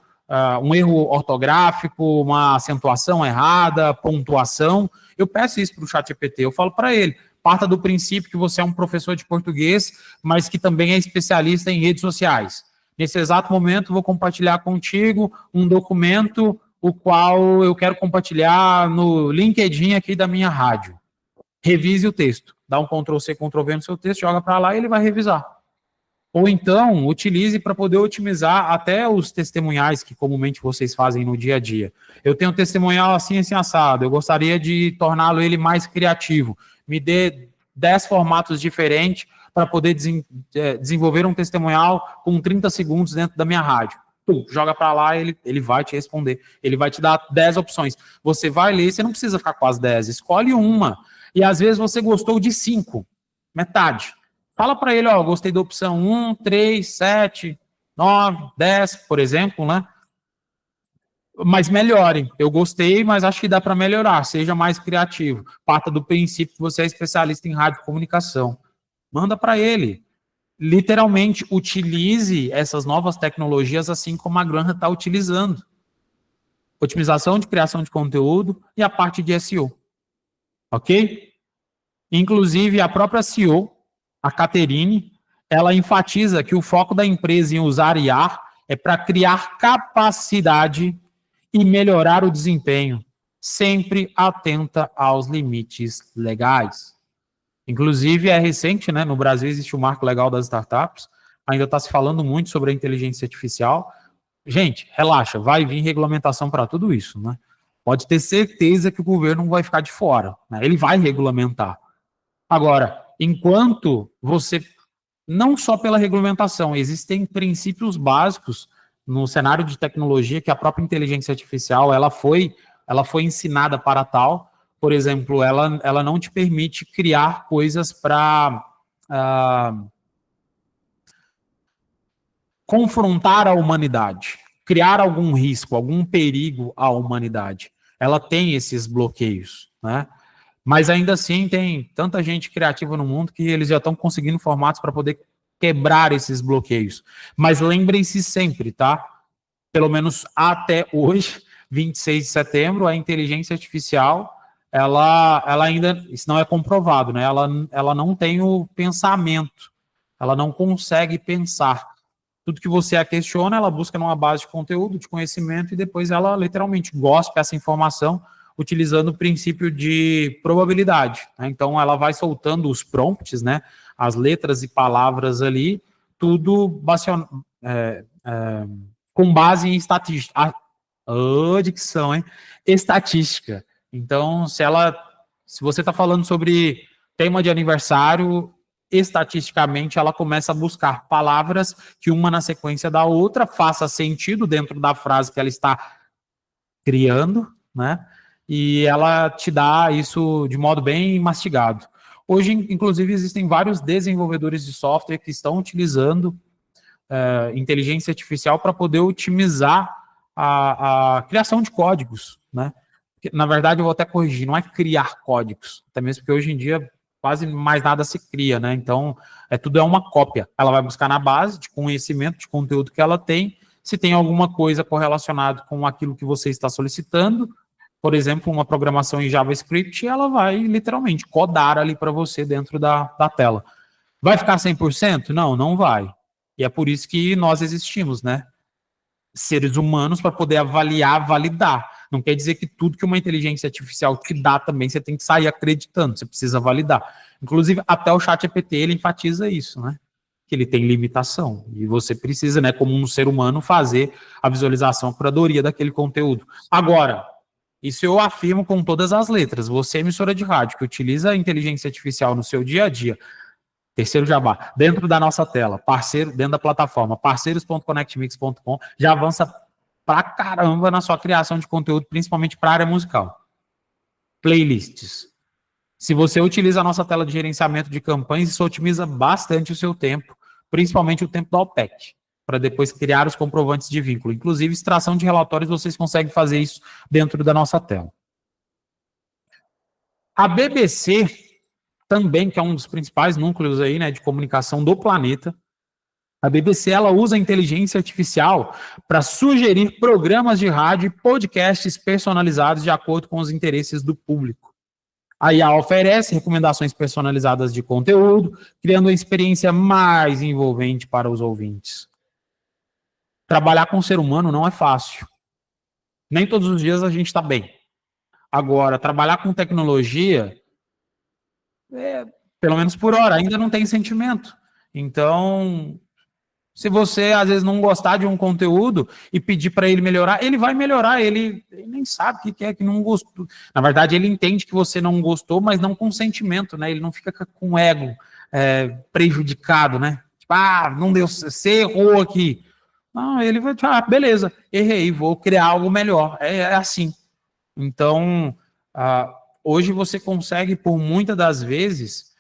um erro ortográfico, uma acentuação errada, pontuação, eu peço isso para o ChatGPT, eu falo para ele, parta do princípio que você é um professor de português, mas que também é especialista em redes sociais. Nesse exato momento, vou compartilhar contigo um documento, o qual eu quero compartilhar no LinkedIn aqui da minha rádio. Revise o texto. Dá um Ctrl+C, Ctrl+V no seu texto, joga para lá e ele vai revisar. Ou então, utilize para poder otimizar até os testemunhais que comumente vocês fazem no dia a dia. Eu tenho um testemunhal assim assado, eu gostaria de torná-lo ele mais criativo. Me dê 10 formatos diferentes para poder desenvolver um testemunhal com 30 segundos dentro da minha rádio. Joga para lá, ele vai te responder. Ele vai te dar 10 opções. Você vai ler, você não precisa ficar com as 10, escolhe uma. E às vezes você gostou de 5, metade. Fala para ele, gostei da opção 1, 3, 7, 9, 10, por exemplo, né? Mas melhore. Eu gostei, mas acho que dá para melhorar. Seja mais criativo. Parta do princípio que você é especialista em rádio e comunicação. Manda para ele. Literalmente, utilize essas novas tecnologias assim como a Granja está utilizando. Otimização de criação de conteúdo e a parte de SEO. Ok? Inclusive, a própria CEO, a Caterine, ela enfatiza que o foco da empresa em usar IA é para criar capacidade e melhorar o desempenho, sempre atenta aos limites legais. Inclusive, é recente, né? No Brasil existe o marco legal das startups, ainda está se falando muito sobre a inteligência artificial. Gente, relaxa, vai vir regulamentação para tudo isso, né? Pode ter certeza que o governo não vai ficar de fora, né? Ele vai regulamentar. Agora, enquanto você, não só pela regulamentação, existem princípios básicos no cenário de tecnologia que a própria inteligência artificial, ela foi ensinada para tal. Por exemplo, ela não te permite criar coisas para confrontar a humanidade, criar algum risco, algum perigo à humanidade. Ela tem esses bloqueios, né? Mas ainda assim tem tanta gente criativa no mundo que eles já estão conseguindo formatos para poder quebrar esses bloqueios. Mas lembrem-se sempre, tá? Pelo menos até hoje, 26 de setembro, a inteligência artificial, ela ainda, isso não é comprovado, né? Ela não tem o pensamento, ela não consegue pensar. Tudo que você a questiona, ela busca numa base de conteúdo, de conhecimento, e depois ela literalmente gospe essa informação utilizando o princípio de probabilidade, né? Então, ela vai soltando os prompts, né? As letras e palavras ali, tudo com base em estatística. Dicção, hein? Estatística. Então, se você está falando sobre tema de aniversário, estatisticamente ela começa a buscar palavras que uma na sequência da outra faça sentido dentro da frase que ela está criando, né? E ela te dá isso de modo bem mastigado. Hoje, inclusive, existem vários desenvolvedores de software que estão utilizando inteligência artificial para poder otimizar a criação de códigos, né? Na verdade, eu vou até corrigir, não é criar códigos, até mesmo porque hoje em dia quase mais nada se cria, né? Então, tudo é uma cópia. Ela vai buscar na base de conhecimento, de conteúdo que ela tem, se tem alguma coisa correlacionada com aquilo que você está solicitando, por exemplo, uma programação em JavaScript, ela vai literalmente codar ali para você dentro da tela. Vai ficar 100%? Não, não vai. E é por isso que nós existimos, né? Seres humanos para poder avaliar, validar. Não quer dizer que tudo que uma inteligência artificial te dá também você tem que sair acreditando, você precisa validar. Inclusive, até o ChatGPT, ele enfatiza isso, né? Que ele tem limitação. E você precisa, né, como um ser humano, fazer a visualização, a curadoria daquele conteúdo. Agora, isso eu afirmo com todas as letras. Você, emissora de rádio, que utiliza a inteligência artificial no seu dia a dia, terceiro jabá, dentro da nossa tela, parceiro, dentro da plataforma, parceiros.connectmix.com, já avança pra caramba na sua criação de conteúdo, principalmente para a área musical. Playlists. Se você utiliza a nossa tela de gerenciamento de campanhas, isso otimiza bastante o seu tempo, principalmente o tempo da OPEC, para depois criar os comprovantes de vínculo. Inclusive, extração de relatórios, vocês conseguem fazer isso dentro da nossa tela. A BBC também, que é um dos principais núcleos aí, né, de comunicação do planeta, a BBC ela usa a inteligência artificial para sugerir programas de rádio e podcasts personalizados de acordo com os interesses do público. A IA oferece recomendações personalizadas de conteúdo, criando uma experiência mais envolvente para os ouvintes. Trabalhar com o ser humano não é fácil. Nem todos os dias a gente está bem. Agora, trabalhar com tecnologia, pelo menos por hora, ainda não tem sentimento. Então, se você, às vezes, não gostar de um conteúdo e pedir para ele melhorar, ele vai melhorar, ele nem sabe o que é que não gostou. Na verdade, ele entende que você não gostou, mas não com sentimento, né? Ele não fica com o ego prejudicado, né? Tipo, não deu, você errou aqui. Não, ele vai, beleza, errei, vou criar algo melhor. É assim. Então, hoje você consegue, por muitas das vezes,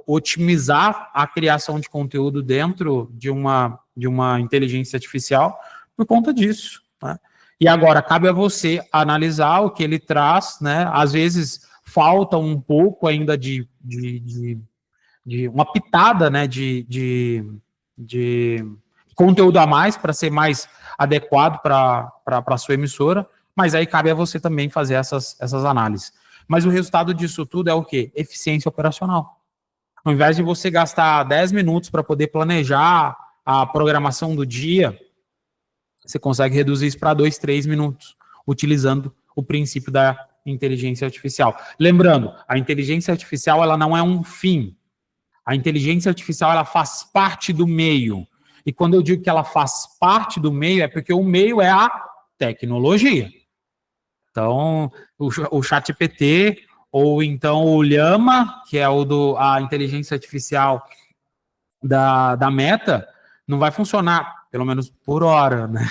otimizar a criação de conteúdo dentro de uma inteligência artificial por conta disso, né? E agora cabe a você analisar o que ele traz, né? Às vezes falta um pouco ainda de uma pitada, né? De conteúdo a mais para ser mais adequado para a sua emissora, mas aí cabe a você também fazer essas análises. Mas o resultado disso tudo é o quê? Eficiência operacional. Ao invés de você gastar 10 minutos para poder planejar a programação do dia, você consegue reduzir isso para 2, 3 minutos, utilizando o princípio da inteligência artificial. Lembrando, a inteligência artificial ela não é um fim. A inteligência artificial ela faz parte do meio. E quando eu digo que ela faz parte do meio, é porque o meio é a tecnologia. Então, o ChatGPT, ou então o Llama, que é a inteligência artificial da Meta, não vai funcionar, pelo menos por hora, né?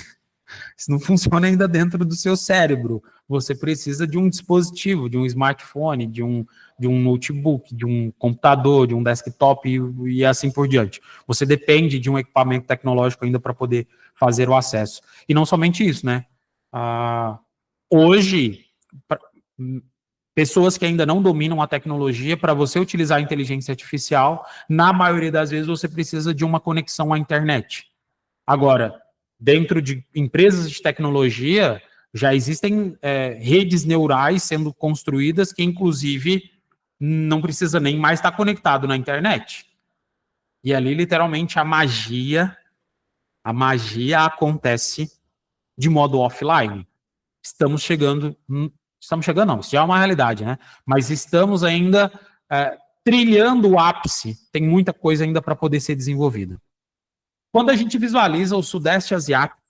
Isso não funciona ainda dentro do seu cérebro. Você precisa de um dispositivo, de um smartphone, de um notebook, de um computador, de um desktop e assim por diante. Você depende de um equipamento tecnológico ainda para poder fazer o acesso. E não somente isso, né? Hoje, pessoas que ainda não dominam a tecnologia, para você utilizar a inteligência artificial, na maioria das vezes você precisa de uma conexão à internet. Agora, dentro de empresas de tecnologia, já existem redes neurais sendo construídas que, inclusive, não precisa nem mais estar conectado na internet. E ali, literalmente, a magia acontece de modo offline. Estamos chegando não, isso já é uma realidade, né? Mas estamos ainda trilhando o ápice, tem muita coisa ainda para poder ser desenvolvida. Quando a gente visualiza o Sudeste Asiático,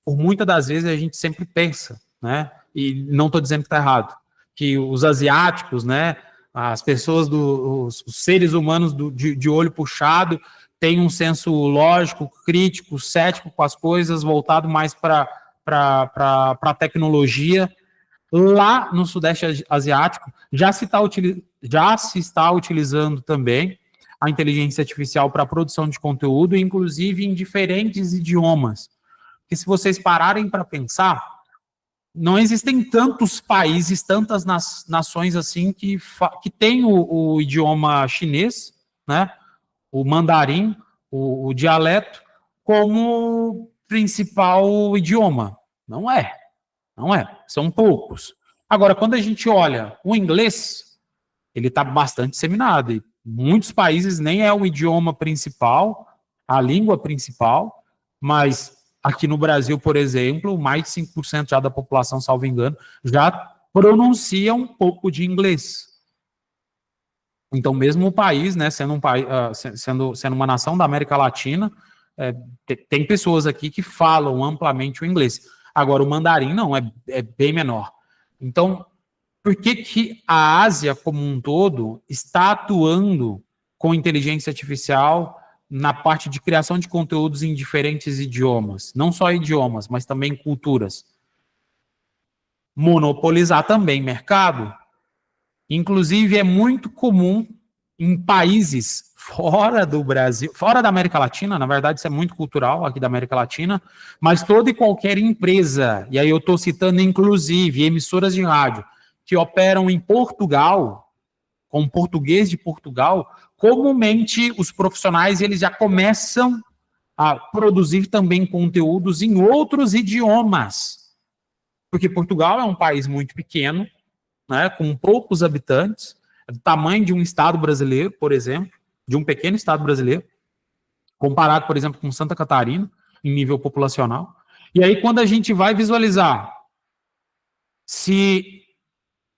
por muitas das vezes a gente sempre pensa, né? E não estou dizendo que está errado, que os asiáticos, né? As pessoas, os seres humanos de olho puxado, têm um senso lógico, crítico, cético com as coisas, voltado mais para a tecnologia. Lá no Sudeste Asiático já se está utilizando também a inteligência artificial para a produção de conteúdo, inclusive em diferentes idiomas. Porque se vocês pararem para pensar, não existem tantos países, tantas nações assim que têm o idioma chinês, né, o mandarim, o dialeto, como principal idioma. Não é. São poucos. Agora, quando a gente olha o inglês, ele está bastante disseminado. E muitos países nem é o idioma principal, a língua principal, mas aqui no Brasil, por exemplo, mais de 5% já da população, salvo engano, já pronuncia um pouco de inglês. Então, mesmo o país, né, sendo uma nação da América Latina, tem pessoas aqui que falam amplamente o inglês. Agora, o mandarim não, é bem menor. Então, por que a Ásia como um todo está atuando com inteligência artificial na parte de criação de conteúdos em diferentes idiomas? Não só idiomas, mas também culturas. Monopolizar também mercado. Inclusive, é muito comum em países fora do Brasil, fora da América Latina, na verdade isso é muito cultural aqui da América Latina, mas toda e qualquer empresa, e aí eu estou citando inclusive emissoras de rádio, que operam em Portugal, com português de Portugal, comumente os profissionais eles já começam a produzir também conteúdos em outros idiomas, porque Portugal é um país muito pequeno, né, com poucos habitantes, do tamanho de um estado brasileiro, por exemplo, de um pequeno estado brasileiro, comparado, por exemplo, com Santa Catarina, em nível populacional. E aí, quando a gente vai visualizar, se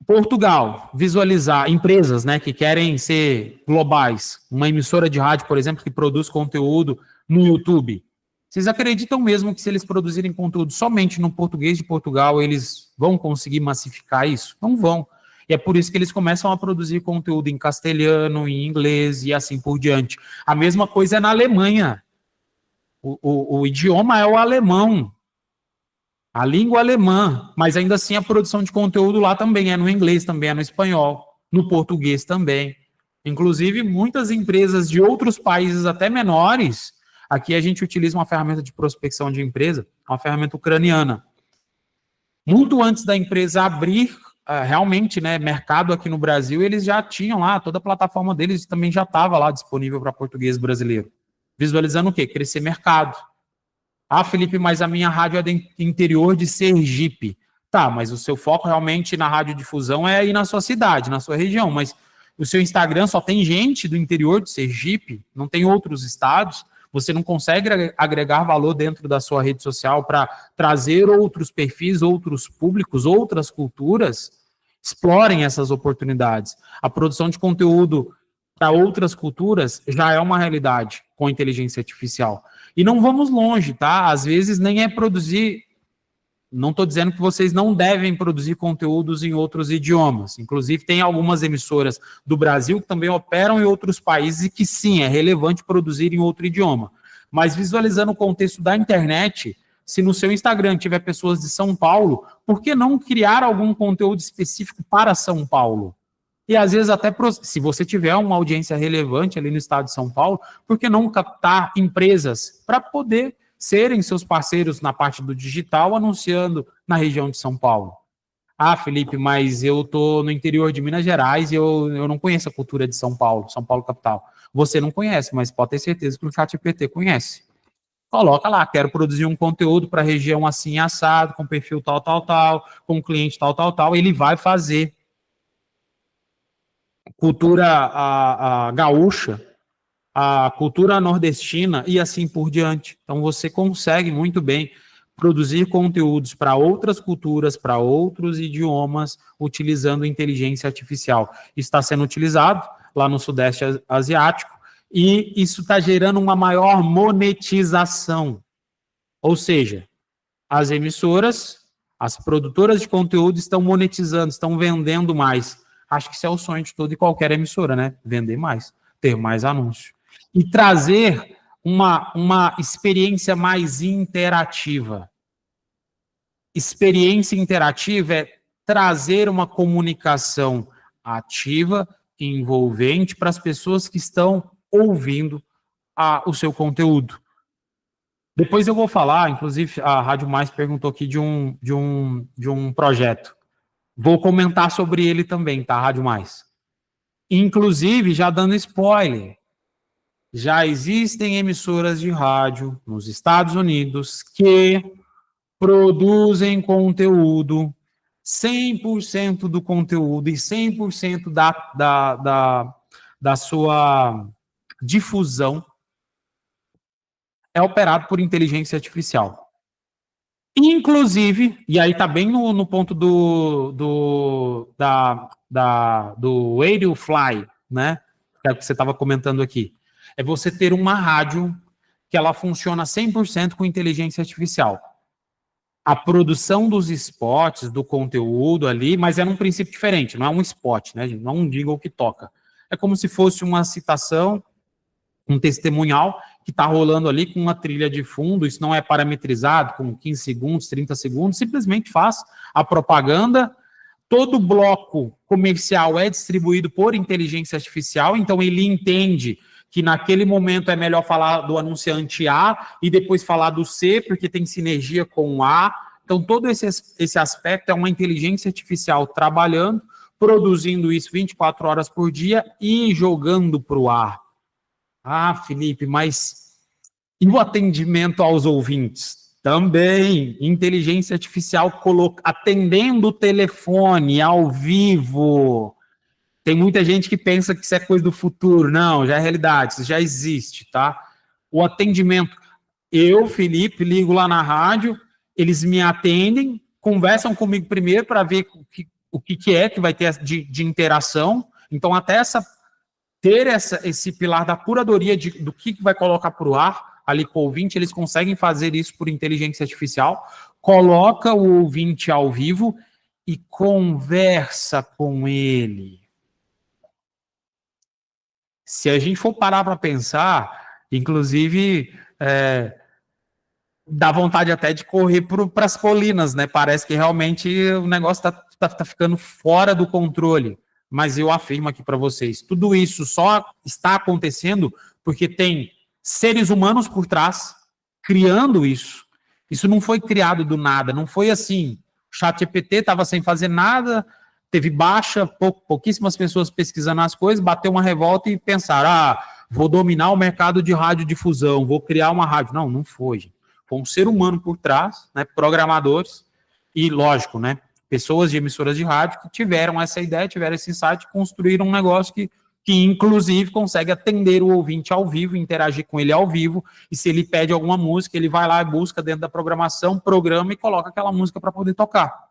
Portugal visualizar empresas, né, que querem ser globais, uma emissora de rádio, por exemplo, que produz conteúdo no YouTube, vocês acreditam mesmo que se eles produzirem conteúdo somente no português de Portugal, eles vão conseguir massificar isso? Não vão. E é por isso que eles começam a produzir conteúdo em castelhano, em inglês e assim por diante. A mesma coisa é na Alemanha. O idioma é o alemão, a língua alemã, mas ainda assim a produção de conteúdo lá também é no inglês, também é no espanhol, no português também. Inclusive, muitas empresas de outros países até menores, aqui a gente utiliza uma ferramenta de prospecção de empresa, uma ferramenta ucraniana. Muito antes da empresa abrir realmente, né, mercado aqui no Brasil, eles já tinham lá, toda a plataforma deles também já estava lá disponível para português brasileiro. Visualizando o quê? Crescer mercado. Ah, Felipe, mas a minha rádio é do interior de Sergipe. Tá, mas o seu foco realmente na radiodifusão é aí na sua cidade, na sua região, mas o seu Instagram só tem gente do interior de Sergipe, não tem outros estados, você não consegue agregar valor dentro da sua rede social para trazer outros perfis, outros públicos, outras culturas, explorem essas oportunidades. A produção de conteúdo para outras culturas já é uma realidade com inteligência artificial. E não vamos longe, tá? Às vezes nem é produzir. Não estou dizendo que vocês não devem produzir conteúdos em outros idiomas. Inclusive, tem algumas emissoras do Brasil que também operam em outros países e que sim, é relevante produzir em outro idioma. Mas visualizando o contexto da internet, se no seu Instagram tiver pessoas de São Paulo, por que não criar algum conteúdo específico para São Paulo? E às vezes até, se você tiver uma audiência relevante ali no estado de São Paulo, por que não captar empresas para poder serem seus parceiros na parte do digital, anunciando na região de São Paulo? Ah, Felipe, mas eu estou no interior de Minas Gerais e eu não conheço a cultura de São Paulo capital. Você não conhece, mas pode ter certeza que o ChatGPT conhece. Coloca lá, quero produzir um conteúdo para a região assim, assado, com perfil tal, tal, tal, com cliente tal, tal, tal, ele vai fazer. Cultura a gaúcha, a cultura nordestina e assim por diante. Então, você consegue muito bem produzir conteúdos para outras culturas, para outros idiomas, utilizando inteligência artificial. Está sendo utilizado lá no Sudeste Asiático e isso está gerando uma maior monetização. Ou seja, as emissoras, as produtoras de conteúdo estão monetizando, estão vendendo mais. Acho que isso é o sonho de toda e qualquer emissora, né? Vender mais, ter mais anúncio. E trazer uma experiência mais interativa. Experiência interativa é trazer uma comunicação ativa, envolvente para as pessoas que estão ouvindo o seu conteúdo. Depois eu vou falar, inclusive a Rádio Mais perguntou aqui de um projeto. Vou comentar sobre ele também, tá, Rádio Mais? Inclusive, já dando spoiler, já existem emissoras de rádio nos Estados Unidos que produzem conteúdo, 100% do conteúdo e 100% da sua difusão é operado por inteligência artificial. Inclusive, e aí está bem no ponto do Radio Fly, né? Que é o que você estava comentando aqui. É você ter uma rádio que ela funciona 100% com inteligência artificial. A produção dos spots, do conteúdo ali, mas é num princípio diferente, não é um spot, né, gente? Não é um jingle que toca. É como se fosse uma citação, um testemunhal que está rolando ali com uma trilha de fundo, isso não é parametrizado com 15 segundos, 30 segundos, simplesmente faz a propaganda. Todo bloco comercial é distribuído por inteligência artificial, então ele entende que naquele momento é melhor falar do anunciante A e depois falar do C, porque tem sinergia com o A. Então, todo esse aspecto é uma inteligência artificial trabalhando, produzindo isso 24 horas por dia e jogando para o ar. Ah, Felipe, mas e o atendimento aos ouvintes? Também, inteligência artificial atendendo o telefone ao vivo. Tem muita gente que pensa que isso é coisa do futuro. Não, já é realidade, isso já existe, tá? O atendimento. Eu, Felipe, ligo lá na rádio, eles me atendem, conversam comigo primeiro para ver o que é que vai ter de interação. Então, até ter esse pilar da curadoria do que vai colocar para o ar, ali com o ouvinte, eles conseguem fazer isso por inteligência artificial, coloca o ouvinte ao vivo e conversa com ele. Se a gente for parar para pensar, inclusive, dá vontade até de correr para as colinas, né? Parece que realmente o negócio tá ficando fora do controle. Mas eu afirmo aqui para vocês, tudo isso só está acontecendo porque tem seres humanos por trás criando isso. Isso não foi criado do nada, não foi assim. ChatGPT estava sem fazer nada, teve baixa, pouquíssimas pessoas pesquisando as coisas, bateu uma revolta e pensaram, vou dominar o mercado de radiodifusão, vou criar uma rádio. Não, não foi, gente. Foi um ser humano por trás, né, programadores, e lógico, né, pessoas de emissoras de rádio que tiveram essa ideia, tiveram esse insight, construíram um negócio que inclusive consegue atender o ouvinte ao vivo, interagir com ele ao vivo, e se ele pede alguma música, ele vai lá e busca dentro da programação, programa e coloca aquela música para poder tocar.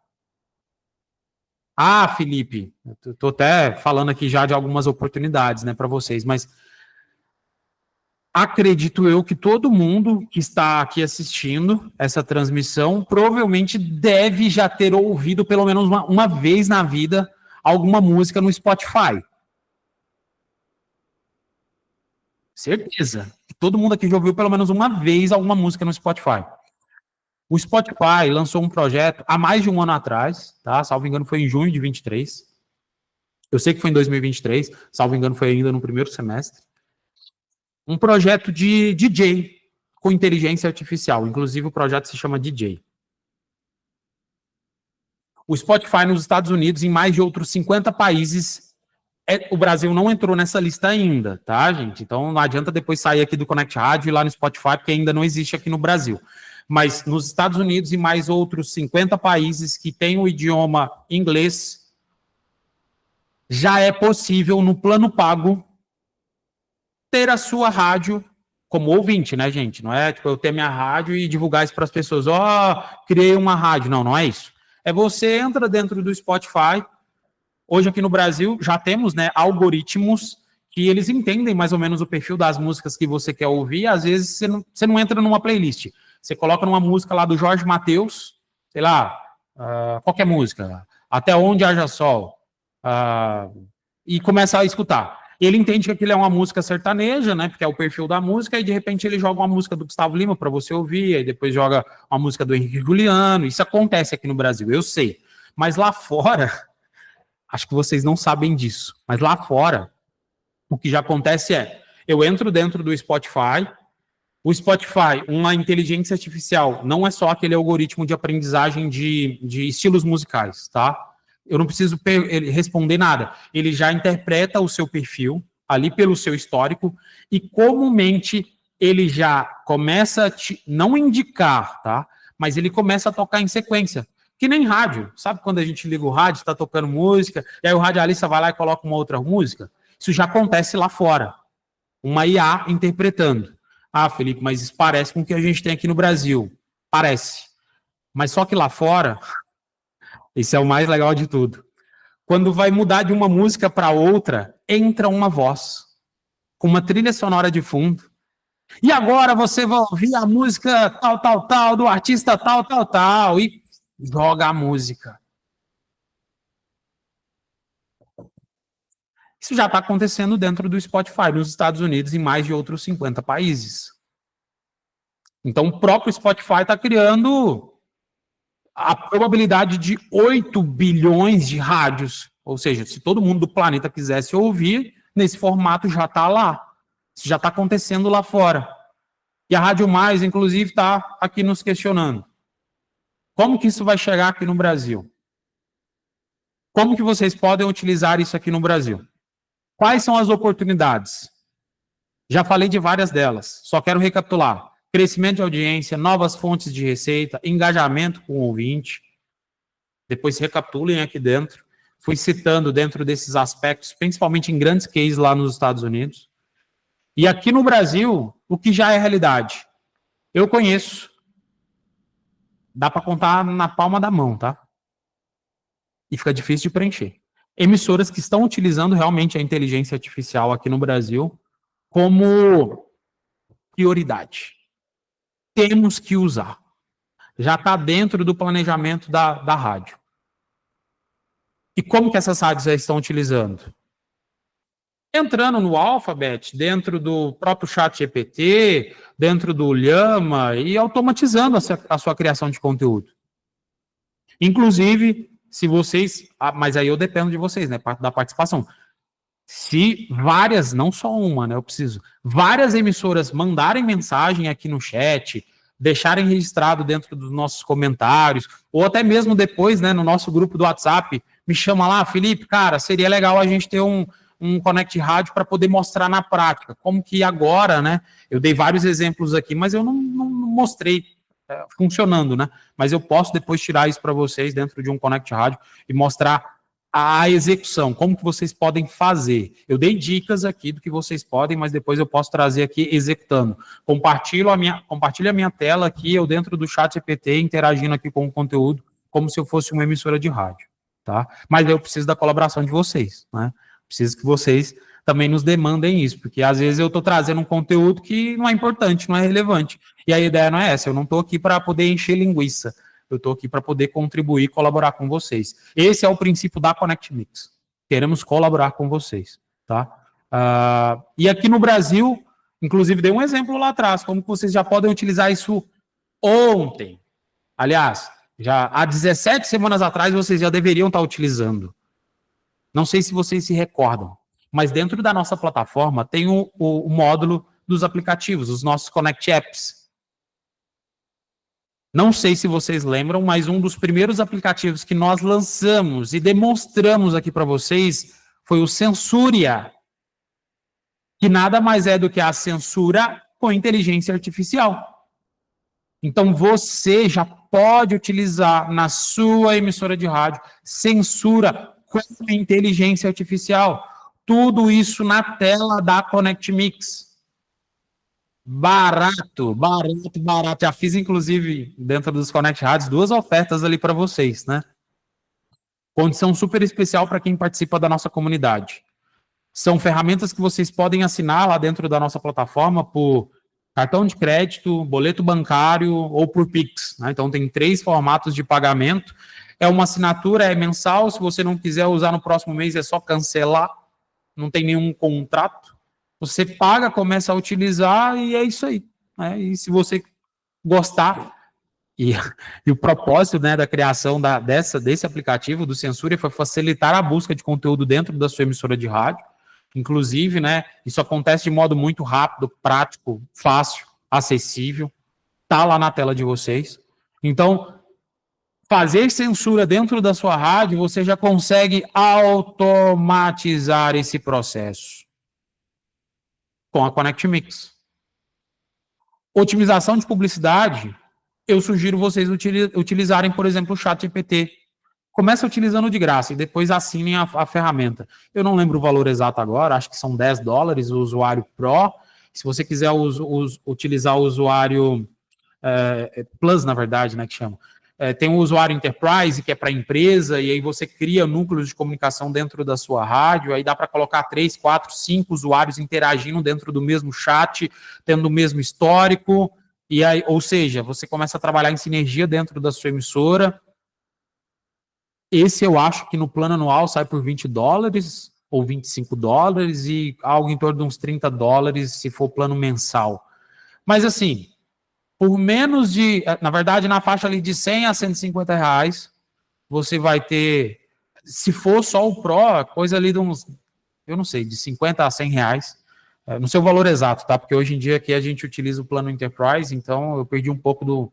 Felipe, estou até falando aqui já de algumas oportunidades, né, para vocês, mas acredito eu que todo mundo que está aqui assistindo essa transmissão provavelmente deve já ter ouvido pelo menos uma vez na vida alguma música no Spotify. Certeza. Todo mundo aqui já ouviu pelo menos uma vez alguma música no Spotify. O Spotify lançou um projeto há mais de um ano atrás, tá? Salvo engano, foi em junho de 23. Eu sei que foi em 2023, salvo engano, foi ainda no primeiro semestre. Um projeto de DJ com inteligência artificial. Inclusive, o projeto se chama DJ. O Spotify nos Estados Unidos, em mais de outros 50 países, o Brasil não entrou nessa lista ainda, tá, gente? Então, não adianta depois sair aqui do Connect Rádio e ir lá no Spotify, porque ainda não existe aqui no Brasil. Mas nos Estados Unidos e mais outros 50 países que têm o idioma inglês, já é possível, no plano pago, ter a sua rádio como ouvinte, né, gente? Não é tipo eu ter minha rádio e divulgar isso para as pessoas. Criei uma rádio. Não, não é isso. É você entra dentro do Spotify. Hoje aqui no Brasil já temos, né, algoritmos que eles entendem mais ou menos o perfil das músicas que você quer ouvir. Às vezes você não entra numa playlist. Você coloca numa música lá do Jorge Mateus, sei lá, qualquer música, Até Onde Haja Sol, e começa a escutar. Ele entende que aquilo é uma música sertaneja, né, porque é o perfil da música, e de repente ele joga uma música do Gustavo Lima para você ouvir, aí depois joga uma música do Henrique Juliano. Isso acontece aqui no Brasil, eu sei. Mas lá fora, acho que vocês não sabem disso, mas lá fora, o que já acontece eu entro dentro do Spotify. O Spotify, uma inteligência artificial, não é só aquele algoritmo de aprendizagem de estilos musicais, tá? Eu não preciso responder nada. Ele já interpreta o seu perfil, ali pelo seu histórico, e comumente ele já começa a não indicar, tá? Mas ele começa a tocar em sequência. Que nem rádio. Sabe quando a gente liga o rádio, está tocando música, e aí o radialista vai lá e coloca uma outra música? Isso já acontece lá fora. Uma IA interpretando. Felipe, mas isso parece com o que a gente tem aqui no Brasil. Parece. Mas só que lá fora, isso é o mais legal de tudo. Quando vai mudar de uma música para outra, entra uma voz com uma trilha sonora de fundo. E agora você vai ouvir a música tal, tal, tal, do artista tal, tal, tal, e joga a música. Isso já está acontecendo dentro do Spotify, nos Estados Unidos e mais de outros 50 países. Então, o próprio Spotify está criando a probabilidade de 8 bilhões de rádios. Ou seja, se todo mundo do planeta quisesse ouvir, nesse formato já está lá. Isso já está acontecendo lá fora. E a Rádio Mais, inclusive, está aqui nos questionando. Como que isso vai chegar aqui no Brasil? Como que vocês podem utilizar isso aqui no Brasil? Quais são as oportunidades? Já falei de várias delas, só quero recapitular. Crescimento de audiência, novas fontes de receita, engajamento com o ouvinte. Depois recapitulem aqui dentro. Fui citando dentro desses aspectos, principalmente em grandes cases lá nos Estados Unidos. E aqui no Brasil, o que já é realidade? Eu conheço. Dá para contar na palma da mão, tá? E fica difícil de preencher. Emissoras que estão utilizando realmente a inteligência artificial aqui no Brasil como prioridade. Temos que usar. Já está dentro do planejamento da rádio. E como que essas rádios já estão utilizando? Entrando no Alphabet, dentro do próprio ChatGPT, dentro do Llama, e automatizando a sua criação de conteúdo. Inclusive, se vocês... mas aí eu dependo de vocês, né? Da participação. Se várias, não só uma, né? Várias emissoras mandarem mensagem aqui no chat, deixarem registrado dentro dos nossos comentários, ou até mesmo depois, né, no nosso grupo do WhatsApp, me chama lá, Felipe, cara, seria legal a gente ter um Connect Rádio para poder mostrar na prática, como que agora, né, eu dei vários exemplos aqui, mas eu não mostrei funcionando, né, mas eu posso depois tirar isso para vocês dentro de um Connect Rádio e mostrar a execução, como que vocês podem fazer. Eu dei dicas aqui do que vocês podem, mas depois eu posso trazer aqui executando. Compartilho a minha tela aqui, eu dentro do chat GPT, interagindo aqui com o conteúdo, como se eu fosse uma emissora de rádio, tá? Mas eu preciso da colaboração de vocês, né? Preciso que vocês também nos demandem isso, porque às vezes eu estou trazendo um conteúdo que não é importante, não é relevante. E a ideia não é essa, eu não estou aqui para poder encher linguiça. Eu estou aqui para poder contribuir e colaborar com vocês. Esse é o princípio da Connect Mix. Queremos colaborar com vocês, tá? E aqui no Brasil, inclusive, dei um exemplo lá atrás, como vocês já podem utilizar isso ontem. Aliás, já há 17 semanas atrás, vocês já deveriam estar utilizando. Não sei se vocês se recordam, mas dentro da nossa plataforma tem o módulo dos aplicativos, os nossos Connect Apps. Não sei se vocês lembram, mas um dos primeiros aplicativos que nós lançamos e demonstramos aqui para vocês foi o Sensuria, que nada mais é do que a censura com inteligência artificial. Então, você já pode utilizar na sua emissora de rádio censura com inteligência artificial. Tudo isso na tela da Connect Mix. Barato. Já fiz, inclusive, dentro dos Connect Rádios, 2 ofertas ali para vocês, né? Condição super especial para quem participa da nossa comunidade. São ferramentas que vocês podem assinar lá dentro da nossa plataforma por cartão de crédito, boleto bancário ou por Pix, né? Então, tem 3 formatos de pagamento. É uma assinatura, é mensal. Se você não quiser usar no próximo mês, é só cancelar. Não tem nenhum contrato. Você paga, começa a utilizar e é isso aí, né? E se você gostar, e o propósito, né, da criação desse aplicativo, do Sensuria, foi facilitar a busca de conteúdo dentro da sua emissora de rádio. Inclusive, né, isso acontece de modo muito rápido, prático, fácil, acessível. Tá lá na tela de vocês. Então, fazer censura dentro da sua rádio, você já consegue automatizar esse processo com a Connect Mix. Otimização de publicidade, eu sugiro vocês utilizarem, por exemplo, o ChatGPT. Começa utilizando de graça e depois assinem a ferramenta. Eu não lembro o valor exato agora, acho que são $10 o usuário Pro. Se você quiser utilizar o usuário Plus, na verdade, né, que chama. Tem o usuário Enterprise, que é para empresa, e aí você cria núcleos de comunicação dentro da sua rádio, aí dá para colocar 3, 4, 5 usuários interagindo dentro do mesmo chat, tendo o mesmo histórico, e aí, ou seja, você começa a trabalhar em sinergia dentro da sua emissora. Esse eu acho que no plano anual sai por $20 ou $25 e algo em torno de uns $30 se for plano mensal. Mas assim, por menos de, na verdade, na faixa ali de 100 a 150 reais, você vai ter, se for só o Pro, coisa ali de uns, eu não sei, de 50 a 100 reais, no seu valor exato, tá? Porque hoje em dia aqui a gente utiliza o plano Enterprise, então eu perdi um pouco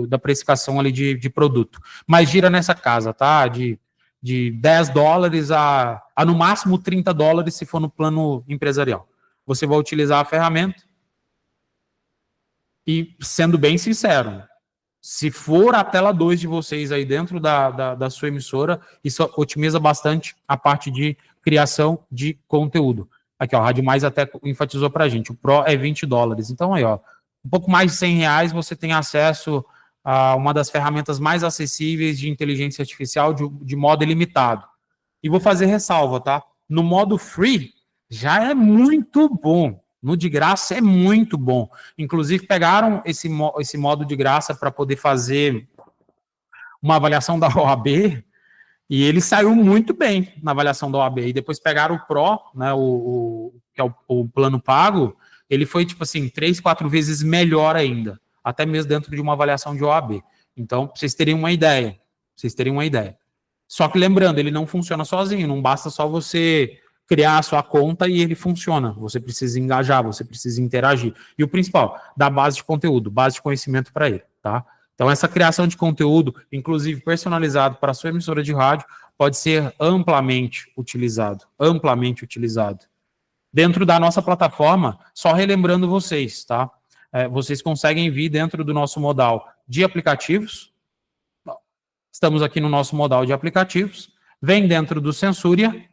da precificação ali de produto. Mas gira nessa casa, tá? De $10 a no máximo $30 se for no plano empresarial. Você vai utilizar a ferramenta. E, sendo bem sincero, se for a tela 2 de vocês aí dentro da sua emissora, isso otimiza bastante a parte de criação de conteúdo. Aqui, ó, a Rádio Mais até enfatizou pra gente, o Pro é $20. Então, aí, ó, um pouco mais de 100 reais você tem acesso a uma das ferramentas mais acessíveis de inteligência artificial de modo ilimitado. E vou fazer ressalva, tá? No modo free, já é muito bom. No de graça é muito bom. Inclusive, pegaram esse modo de graça para poder fazer uma avaliação da OAB e ele saiu muito bem na avaliação da OAB. E depois pegaram o Pro, né, que é o plano pago, ele foi, tipo assim, 3, 4 vezes melhor ainda, até mesmo dentro de uma avaliação de OAB. Então, pra vocês terem uma ideia. Só que lembrando, ele não funciona sozinho, não basta só você criar a sua conta e ele funciona. Você precisa engajar, você precisa interagir. E o principal, dar base de conteúdo, base de conhecimento para ele, tá? Então, essa criação de conteúdo, inclusive personalizado para a sua emissora de rádio, pode ser amplamente utilizado. Dentro da nossa plataforma, só relembrando vocês, tá? Vocês conseguem vir dentro do nosso modal de aplicativos. Estamos aqui no nosso modal de aplicativos. Vem dentro do Sensuria.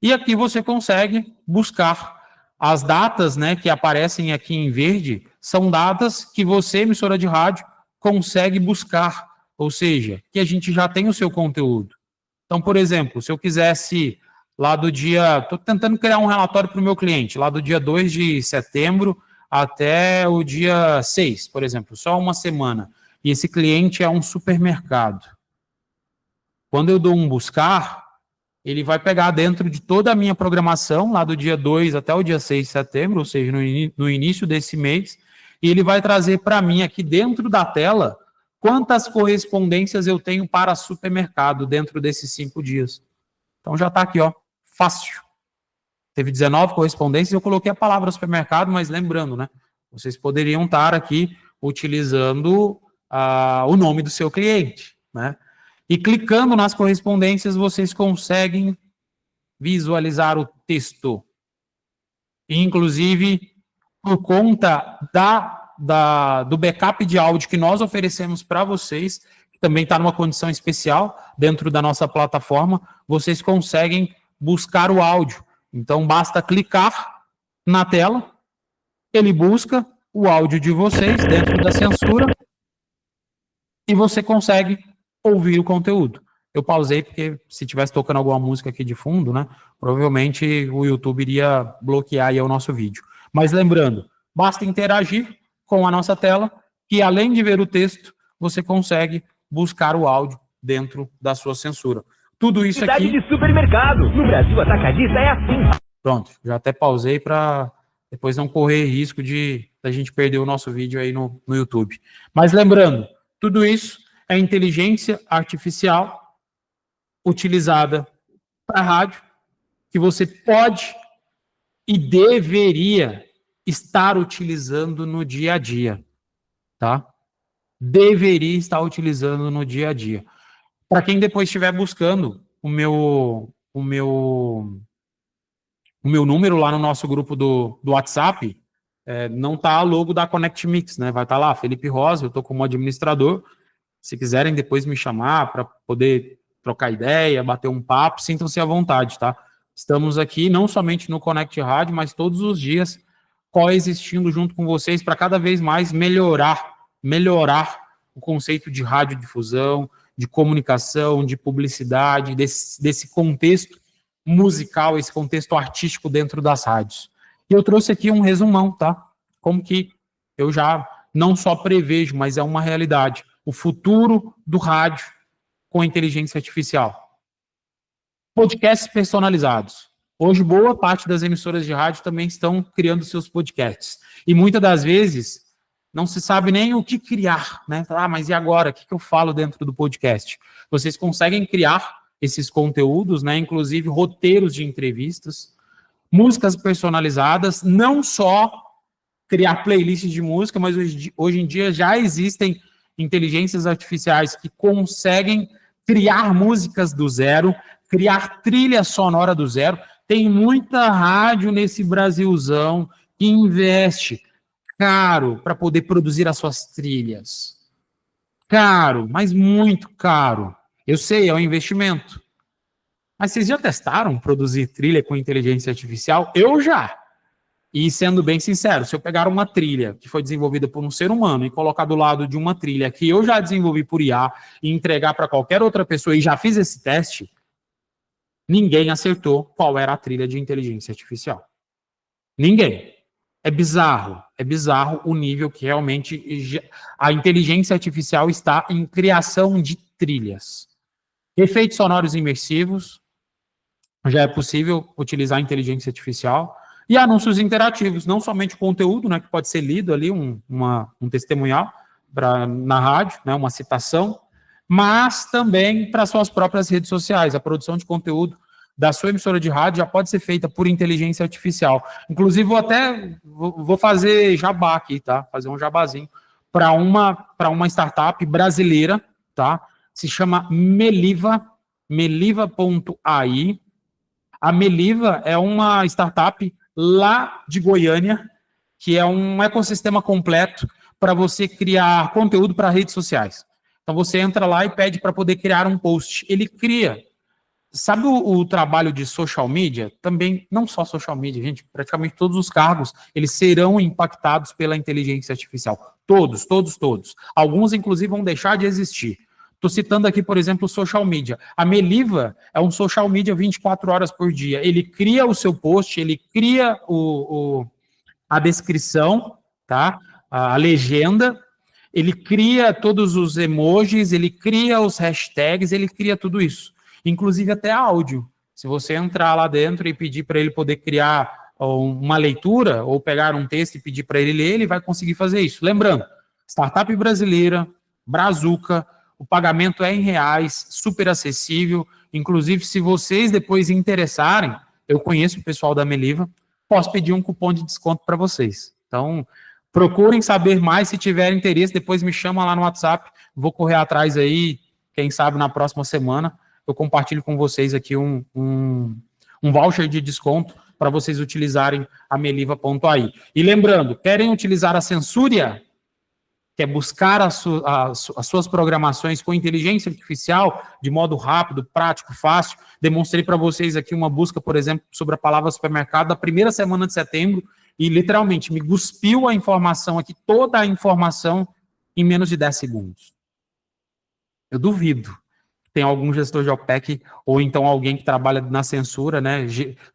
E aqui você consegue buscar as datas, né, que aparecem aqui em verde, são datas que você, emissora de rádio, consegue buscar. Ou seja, que a gente já tem o seu conteúdo. Então, por exemplo, se eu quisesse lá do dia... Estou tentando criar um relatório para o meu cliente, lá do dia 2 de setembro até o dia 6, por exemplo, só uma semana. E esse cliente é um supermercado. Quando eu dou um buscar, ele vai pegar dentro de toda a minha programação, lá do dia 2 até o dia 6 de setembro, ou seja, no início desse mês, e ele vai trazer para mim aqui dentro da tela quantas correspondências eu tenho para supermercado dentro desses 5 dias. Então já está aqui, ó, fácil. Teve 19 correspondências, eu coloquei a palavra supermercado, mas lembrando, né? Vocês poderiam estar aqui utilizando o nome do seu cliente, né? E clicando nas correspondências, vocês conseguem visualizar o texto. Inclusive, por conta do backup de áudio que nós oferecemos para vocês, que também está numa condição especial dentro da nossa plataforma, vocês conseguem buscar o áudio. Então, basta clicar na tela, ele busca o áudio de vocês dentro da censura e você consegue ouvir o conteúdo. Eu pausei porque se tivesse tocando alguma música aqui de fundo, né, provavelmente o YouTube iria bloquear aí o nosso vídeo. Mas lembrando, basta interagir com a nossa tela que além de ver o texto, você consegue buscar o áudio dentro da sua censura. Tudo isso aqui... Cidade de supermercado. No Brasil, atacadista é assim. Pronto, já até pausei para depois não correr risco da gente perder o nosso vídeo aí no YouTube. Mas lembrando, tudo isso é inteligência artificial utilizada para rádio, que você pode e deveria estar utilizando no dia a dia, tá? Deveria estar utilizando no dia a dia. Para quem depois estiver buscando o meu número lá no nosso grupo do WhatsApp, não tá a logo da Connect Mix, né? Vai estar lá, Felipe Rosa, eu estou como administrador. Se quiserem depois me chamar para poder trocar ideia, bater um papo, sintam-se à vontade, tá? Estamos aqui não somente no Connect Rádio, mas todos os dias coexistindo junto com vocês para cada vez mais melhorar o conceito de radiodifusão, de comunicação, de publicidade, desse contexto musical, esse contexto artístico dentro das rádios. E eu trouxe aqui um resumão, tá? Como que eu já não só prevejo, mas é uma realidade. O futuro do rádio com inteligência artificial. Podcasts personalizados. Hoje, boa parte das emissoras de rádio também estão criando seus podcasts. E muitas das vezes, não se sabe nem o que criar, né? Mas e agora? O que eu falo dentro do podcast? Vocês conseguem criar esses conteúdos, né? Inclusive roteiros de entrevistas, músicas personalizadas, não só criar playlists de música, mas hoje em dia já existem inteligências artificiais que conseguem criar músicas do zero, criar trilha sonora do zero. Tem muita rádio nesse Brasilzão que investe caro para poder produzir as suas trilhas. Caro, mas muito caro. Eu sei, é um investimento. Mas vocês já testaram produzir trilha com inteligência artificial? Eu já. E sendo bem sincero, se eu pegar uma trilha que foi desenvolvida por um ser humano e colocar do lado de uma trilha que eu já desenvolvi por IA e entregar para qualquer outra pessoa e já fiz esse teste, ninguém acertou qual era a trilha de inteligência artificial. Ninguém. É bizarro o nível que realmente a inteligência artificial está em criação de trilhas. Efeitos sonoros imersivos, já é possível utilizar a inteligência artificial. E anúncios interativos, não somente conteúdo, né, que pode ser lido ali, um testemunhal na rádio, né, uma citação, mas também para suas próprias redes sociais, a produção de conteúdo da sua emissora de rádio já pode ser feita por inteligência artificial. Inclusive, vou fazer jabá aqui, tá? Fazer um jabazinho para uma startup brasileira, tá? Se chama Meliva, meliva.ai. A Meliva é uma startup lá de Goiânia, que é um ecossistema completo para você criar conteúdo para redes sociais. Então, você entra lá e pede para poder criar um post. Ele cria. Sabe o trabalho de social media? Também, não só social media, gente, praticamente todos os cargos, eles serão impactados pela inteligência artificial. Todos. Alguns, inclusive, vão deixar de existir. Estou citando aqui, por exemplo, o social media. A Meliva é um social media 24 horas por dia. Ele cria o seu post, ele cria a descrição, tá? A legenda, ele cria todos os emojis, ele cria os hashtags, ele cria tudo isso. Inclusive até áudio. Se você entrar lá dentro e pedir para ele poder criar uma leitura, ou pegar um texto e pedir para ele ler, ele vai conseguir fazer isso. Lembrando, startup brasileira, Brazuca, o pagamento é em reais, super acessível. Inclusive, se vocês depois interessarem, eu conheço o pessoal da Meliva, posso pedir um cupom de desconto para vocês. Então, procurem saber mais, se tiverem interesse, depois me chama lá no WhatsApp, vou correr atrás aí, quem sabe na próxima semana, eu compartilho com vocês aqui um voucher de desconto para vocês utilizarem a meliva.ai. E lembrando, querem utilizar a Censúria, que é buscar as suas programações com inteligência artificial de modo rápido, prático, fácil. Demonstrei para vocês aqui uma busca, por exemplo, sobre a palavra supermercado da primeira semana de setembro e literalmente me cuspiu a informação aqui, toda a informação, em menos de 10 segundos. Eu duvido que tem algum gestor de OPEC ou então alguém que trabalha na censura, né,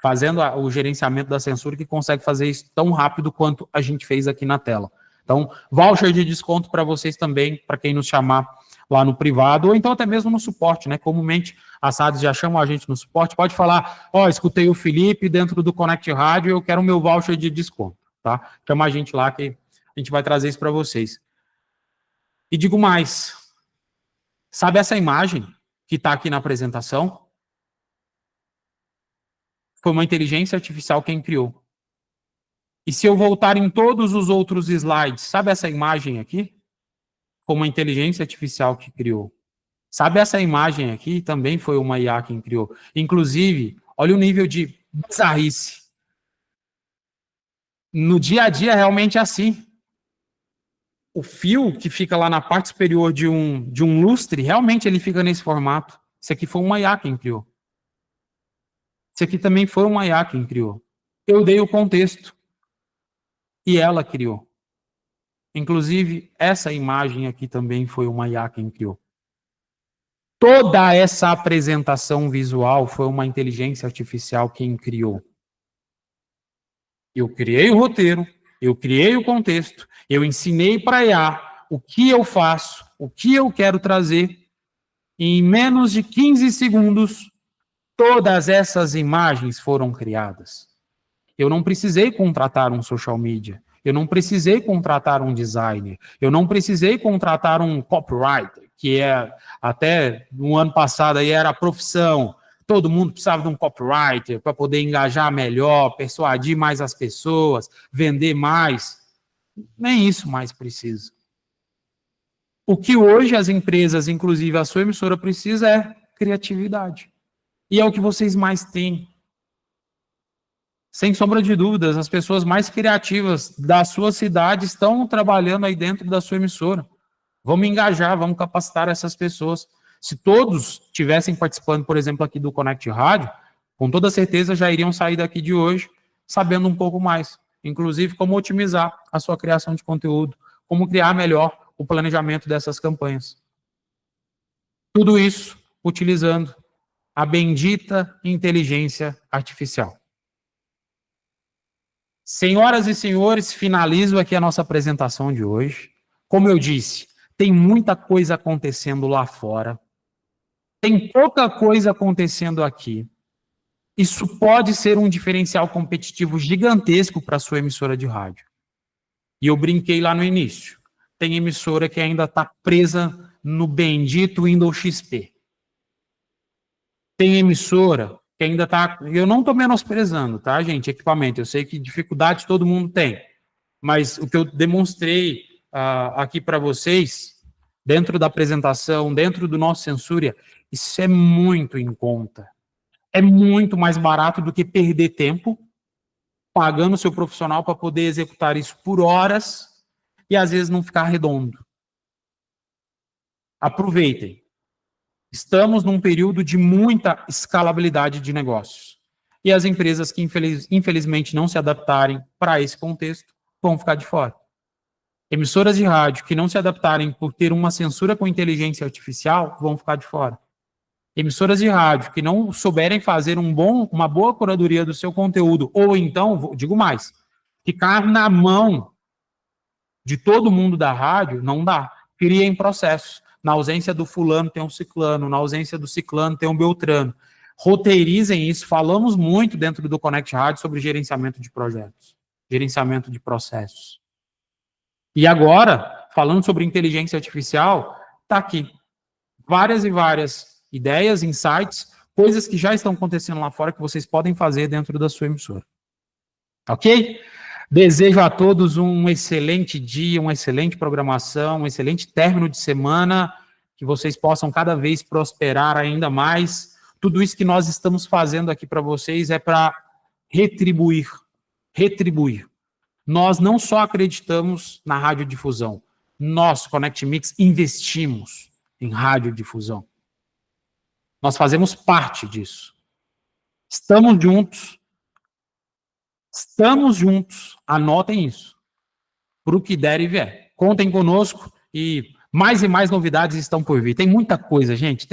fazendo o gerenciamento da censura, que consegue fazer isso tão rápido quanto a gente fez aqui na tela. Então, voucher de desconto para vocês também, para quem nos chamar lá no privado, ou então até mesmo no suporte, né? Comumente, a SADS já chama a gente no suporte, pode falar, escutei o Felipe dentro do Connect Rádio, eu quero o meu voucher de desconto, tá? Chama a gente lá que a gente vai trazer isso para vocês. E digo mais, sabe essa imagem que está aqui na apresentação? Foi uma inteligência artificial quem criou. E se eu voltar em todos os outros slides, sabe essa imagem aqui? Foi uma inteligência artificial que criou. Sabe essa imagem aqui? Também foi uma IA quem criou. Inclusive, olha o nível de bizarrice. No dia a dia, realmente é assim. O fio que fica lá na parte superior de um lustre, realmente ele fica nesse formato. Isso aqui foi uma IA quem criou. Isso aqui também foi uma IA quem criou. Eu dei o contexto. E ela criou. Inclusive, essa imagem aqui também foi uma IA quem criou. Toda essa apresentação visual foi uma inteligência artificial quem criou. Eu criei o roteiro, eu criei o contexto, eu ensinei para a IA o que eu faço, o que eu quero trazer, e em menos de 15 segundos, todas essas imagens foram criadas. Eu não precisei contratar um social media, eu não precisei contratar um designer, eu não precisei contratar um copywriter, que até no ano passado aí era a profissão. Todo mundo precisava de um copywriter para poder engajar melhor, persuadir mais as pessoas, vender mais. Nem isso mais precisa. O que hoje as empresas, inclusive a sua emissora, precisa é criatividade. E é o que vocês mais têm. Sem sombra de dúvidas, as pessoas mais criativas da sua cidade estão trabalhando aí dentro da sua emissora. Vamos engajar, vamos capacitar essas pessoas. Se todos estivessem participando, por exemplo, aqui do Connect Rádio, com toda certeza já iriam sair daqui de hoje sabendo um pouco mais. Inclusive, como otimizar a sua criação de conteúdo, como criar melhor o planejamento dessas campanhas. Tudo isso utilizando a bendita inteligência artificial. Senhoras e senhores, finalizo aqui a nossa apresentação de hoje. Como eu disse, tem muita coisa acontecendo lá fora. Tem pouca coisa acontecendo aqui. Isso pode ser um diferencial competitivo gigantesco para a sua emissora de rádio. E eu brinquei lá no início. Tem emissora que ainda está presa no bendito Windows XP. Tem emissora que ainda está... Eu não estou menosprezando, tá, gente? Equipamento. Eu sei que dificuldade todo mundo tem. Mas o que eu demonstrei aqui para vocês, dentro da apresentação, dentro do nosso Sensúria, isso é muito em conta. É muito mais barato do que perder tempo pagando o seu profissional para poder executar isso por horas e às vezes não ficar redondo. Aproveitem. Estamos num período de muita escalabilidade de negócios. E as empresas que infelizmente não se adaptarem para esse contexto vão ficar de fora. Emissoras de rádio que não se adaptarem por ter uma censura com inteligência artificial vão ficar de fora. Emissoras de rádio que não souberem fazer uma boa curadoria do seu conteúdo, ou então, digo mais, ficar na mão de todo mundo da rádio, não dá. Criem processos. Na ausência do fulano tem um ciclano, na ausência do ciclano tem um beltrano. Roteirizem isso. Falamos muito dentro do Connect Rádio sobre gerenciamento de projetos, gerenciamento de processos. E agora, falando sobre inteligência artificial, está aqui. Várias e várias ideias, insights, coisas que já estão acontecendo lá fora que vocês podem fazer dentro da sua emissora. Ok? Desejo a todos um excelente dia, uma excelente programação, um excelente término de semana, que vocês possam cada vez prosperar ainda mais. Tudo isso que nós estamos fazendo aqui para vocês é para retribuir. Nós não só acreditamos na radiodifusão, nós, Connect Mix, investimos em radiodifusão. Nós fazemos parte disso. Estamos juntos, anotem isso, para o que der e vier. Contem conosco e mais novidades estão por vir. Tem muita coisa, gente.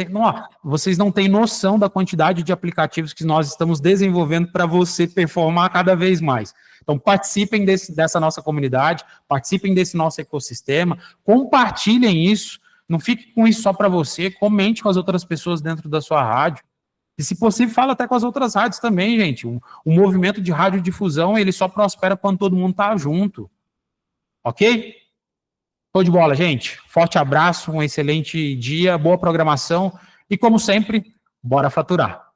Vocês não têm noção da quantidade de aplicativos que nós estamos desenvolvendo para você performar cada vez mais. Então, participem dessa nossa comunidade, participem desse nosso ecossistema, compartilhem isso, não fique com isso só para você, comente com as outras pessoas dentro da sua rádio. E, se possível, fala até com as outras rádios também, gente. O movimento de radiodifusão, ele só prospera quando todo mundo está junto. Ok? Show de bola, gente. Forte abraço, um excelente dia, boa programação. E, como sempre, bora faturar.